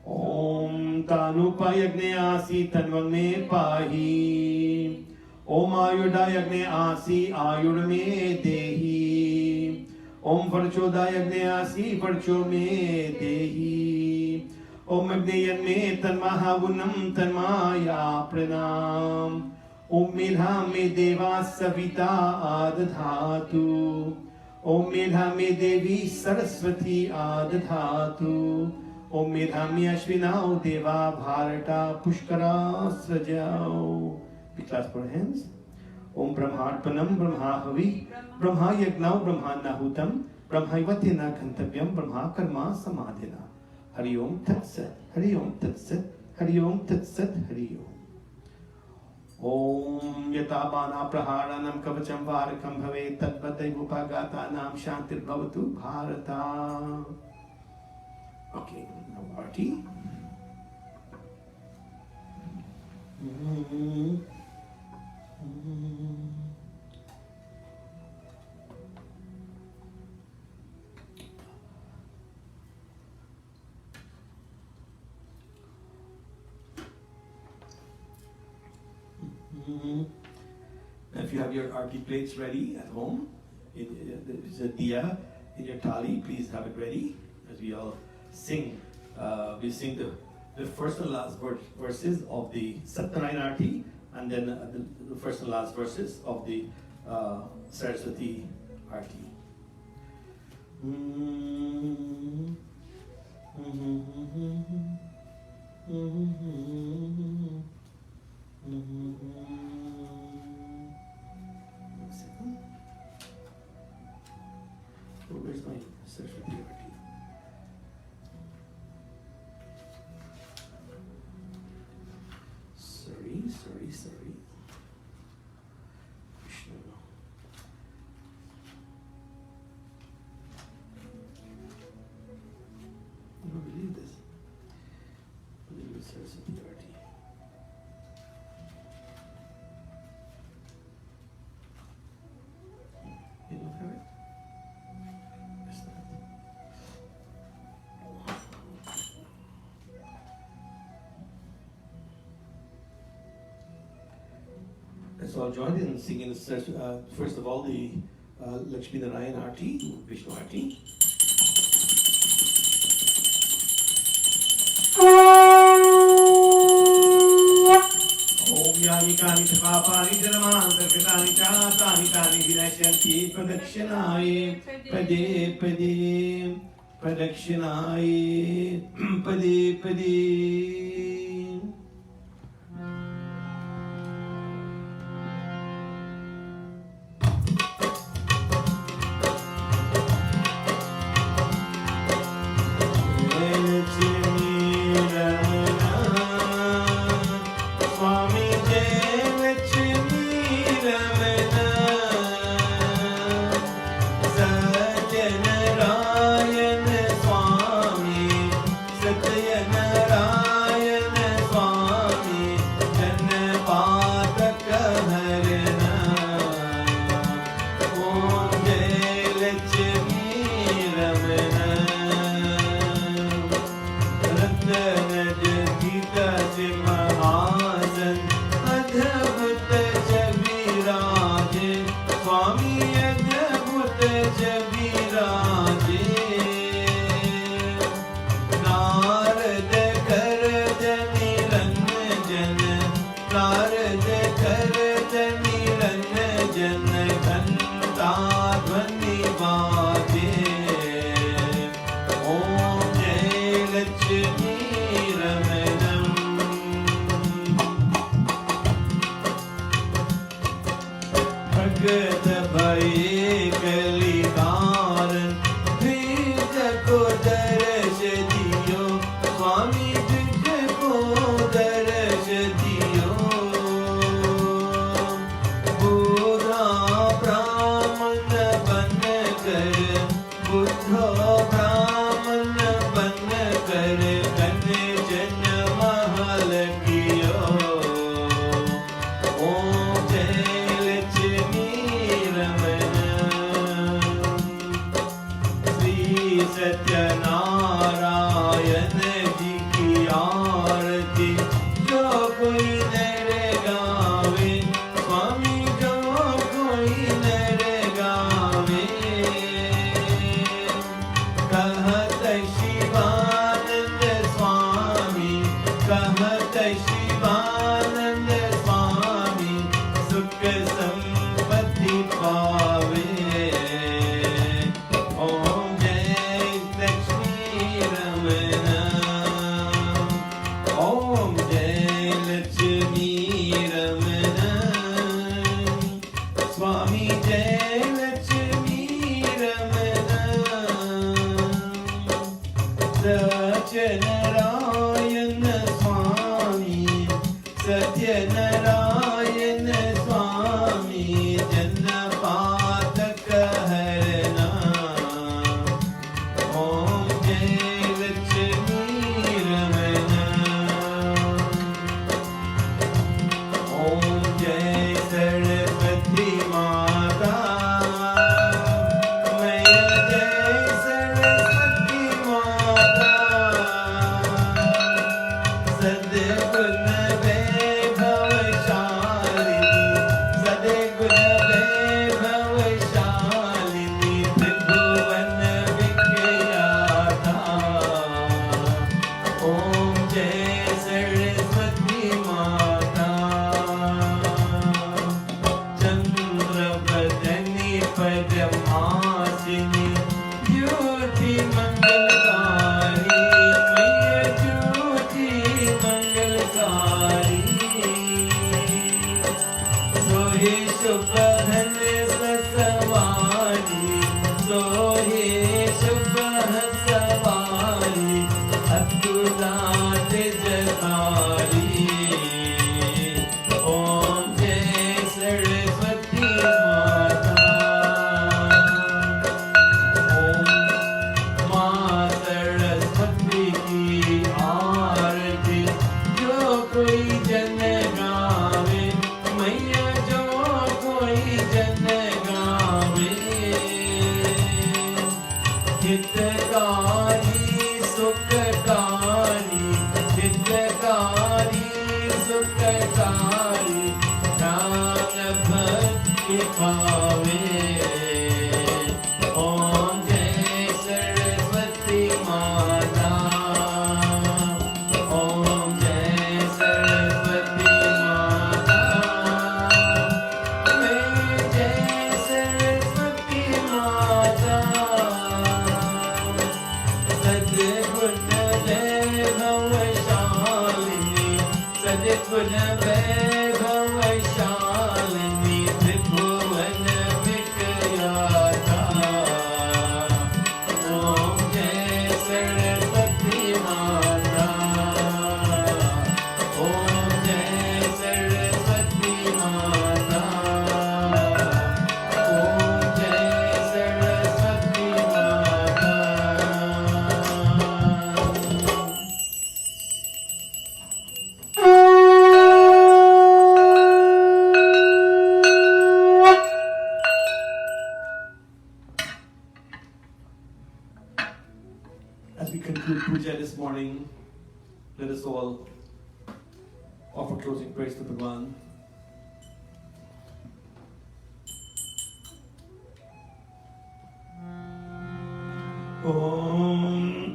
Om Tanupayagne Asi Tanvagne Pahi. Om Ayurdayagne Asi Ayurme Dehi. Om Varchodayagne Asi Varcho Me Dehi. Om Agneyan Me Tanmahavunam Tanmaya Pranam. Om Milha Me Deva Savita Adadhatu. Om Milha Me Devi Saraswati Adadhatu. Om Medhami Ashvinao Deva Bharata Pushkara Srajao. We clasp our hands. Om Brahmarpanam Brahma Havi Brahma Yagnao Brahma Nahutam Brahmaivatina Kantavyam Brahma Karma Samadhina. Hari Om Tat Sat, Hari Om Tat Sat, Hari Om Tat Sat, Hari Om. Om Yatabana Praharanam Kavacham Varakam Bhave Tadvatai Upagata Nam Shantir Bhavatu Bharata. Okay, now Arti. If you have your arti plates ready at home, there's a diya in your thali, please have it ready as we all sing. We sing the the first and last verses of the Satyanarayana Arti, and then the first and last verses of the Saraswati Arti. Oh, where's my Saraswati Arti? Sorry. Krishna. I don't believe this. I believe it's Saraswati Arti. You don't have it? It's not. Let's all join in singing first of all the Lakshmi Narayana Arti, Vishnu Arti. Om Yani Kani Tapapani Janamanta Katani Chatani Tani Vinashanti Pradakshinaye Pade Pade Pradakshinaye Pade Pade. Bhai Kali Karan As we conclude puja this morning, let us all offer closing praise to Bhagwan. Om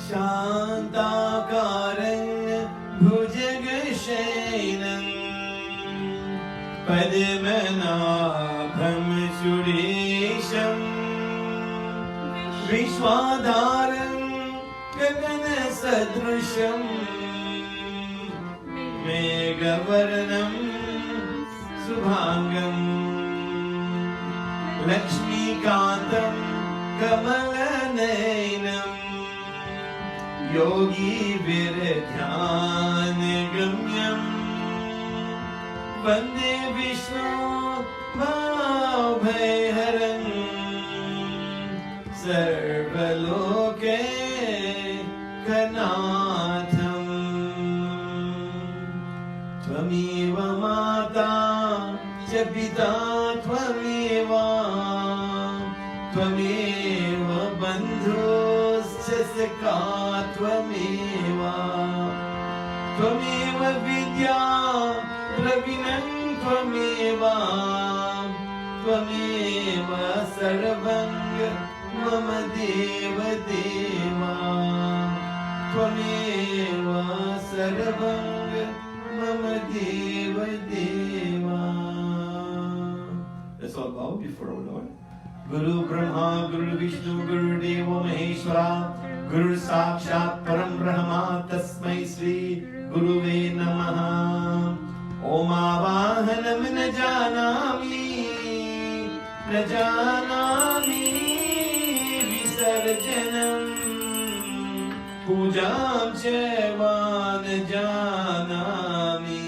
Shantakaran Bhujagashainam Padmanabham Suresham Vishwadharam Gagana Sadrusham Meghavarnam Subhangam Lakshmikantam Kamalaneynam Yogi Viradhyanagamyam Vande Vishnu Bhavaiharam Sarvaloke Kanatham Tvameva Mata Cha Pita Tvameva Tvameva Bandhuscha Sakha Tvameva Tvameva Vidya Dravinam Tvameva Tvameva Sarvanga Mama Deva Deva Tvameva Sarvanga Mama Deva Deva. Let's all bow before our Lord. Guru Brahma, Guru Vishnu, Guru Deva Maheshwara, Guru Sakshat Param Brahma, Tasmai Sri Guruve Namaha. Om Avahanam न जानामि विसर्जनम् पूजां च वा न जानामि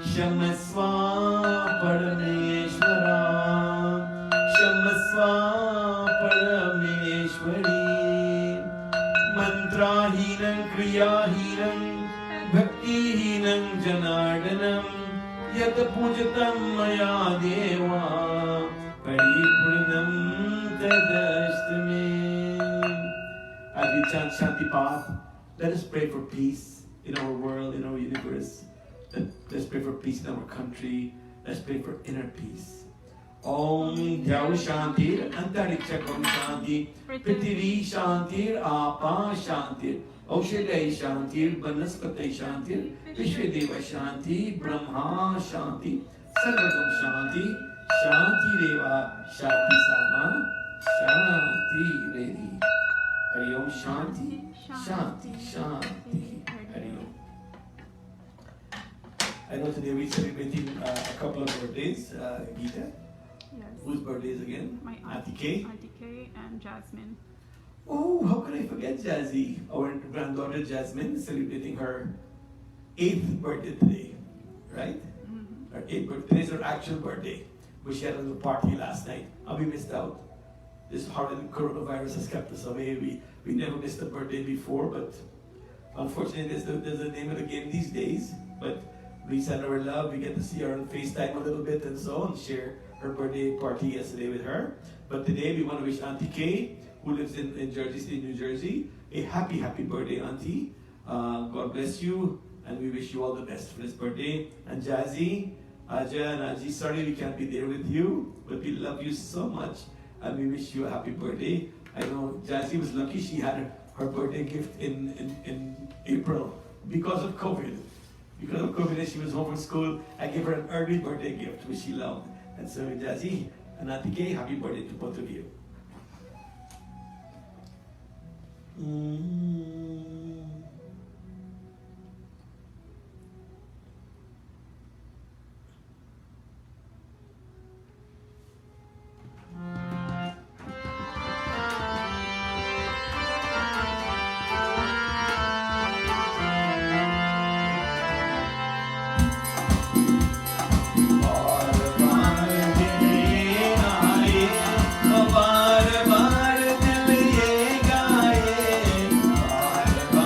क्षमस्व परमेश्वरा क्षमस्व परमेश्वरी मन्त्राहीनं क्रियाहीनं भक्तिहीनं जनार्दनं यत् पूजितं मया देवा परिपूर्णं तदस्तु मे. As we chant Shanti Path, let us pray for peace in our world, in our universe. Let's pray for peace in our country. Let's pray for inner peace. Om Dhyav Shantir Antariksakam Shanti Prithvi Shantir Apa Shantir Aushadai Shantir Banaspati Shantir Vishwadeva Shanti Brahma Shanti Sarvagam Shanti Shanti Deva Shanti Sama Shanti Redi. Hari Om Shanti Shanti Shanti Hari Om. I know today we're celebrating a couple of birthdays. Geeta? Yes. Whose birthdays again? My Auntie Kay? Auntie Kay and Jasmine. Oh, how can I forget Jazzy? Our granddaughter Jasmine is celebrating her 8th birthday today, right? Mm-hmm. Her 8th birthday. Today's her actual birthday. We had a little party last night. And we missed out. This horrible coronavirus has kept us away. We never missed a birthday before, but unfortunately there's a name of the game these days. But we send her love. We get to see her on FaceTime a little bit and so on. Share her birthday party yesterday with her. But today we want to wish Auntie Kay, who lives in Jersey City, New Jersey, a happy birthday, Auntie. God bless you, and we wish you all the best for this birthday. And Jazzy, Aja and Aji, sorry we can't be there with you, but we love you so much, and we wish you a happy birthday. I know Jazzy was lucky she had her birthday gift in April because of COVID. Because of COVID, and she was home from school, I gave her an early birthday gift, which she loved. And so Jazzy and Auntie Kay, happy birthday to both of you. बार बार दिल ये गाए, बार बार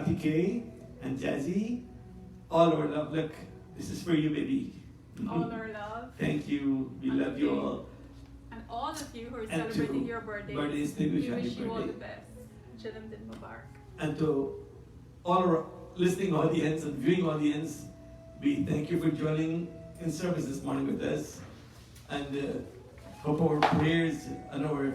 Kati K and Jazzy, all our love. Look, this is for you, baby. All our love. Thank you. We love you all. And all of you who are And celebrating to your birthdays. birthdays, we wish you wish happy you all the birthday. best. Chilamdin Mubarak. And to all our listening audience and viewing audience, we thank you for joining in service this morning with us. And hope our prayers and our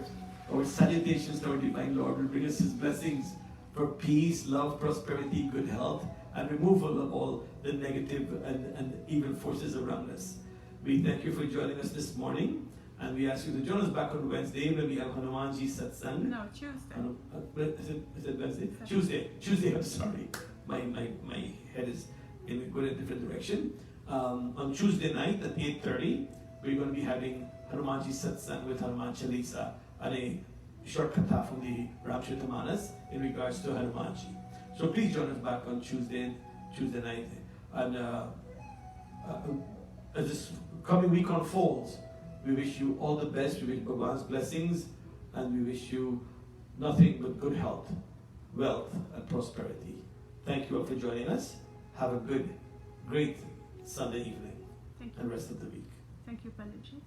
salutations to our divine Lord will bring us His blessings for peace, love, prosperity, good health, and removal of all the negative and evil forces around us. We thank you for joining us this morning, and we ask you to join us back on Wednesday when we have Hanumanji Satsang. No, Tuesday. Is it Wednesday? Tuesday, I'm sorry. My head is going in a different direction. On Tuesday night at 8:30, we're going to be having Hanumanji Satsang with Hanuman Chalisa and a short katha from the Ramcharitamanas in regards to Hanumanji. So please join us back on Tuesday night. And as this coming week unfolds, we wish you all the best. We wish Bhagwan's blessings, and we wish you nothing but good health, wealth, and prosperity. Thank you all for joining us. Have a great Sunday evening Thank you. and rest of the week. Thank you, Panditji.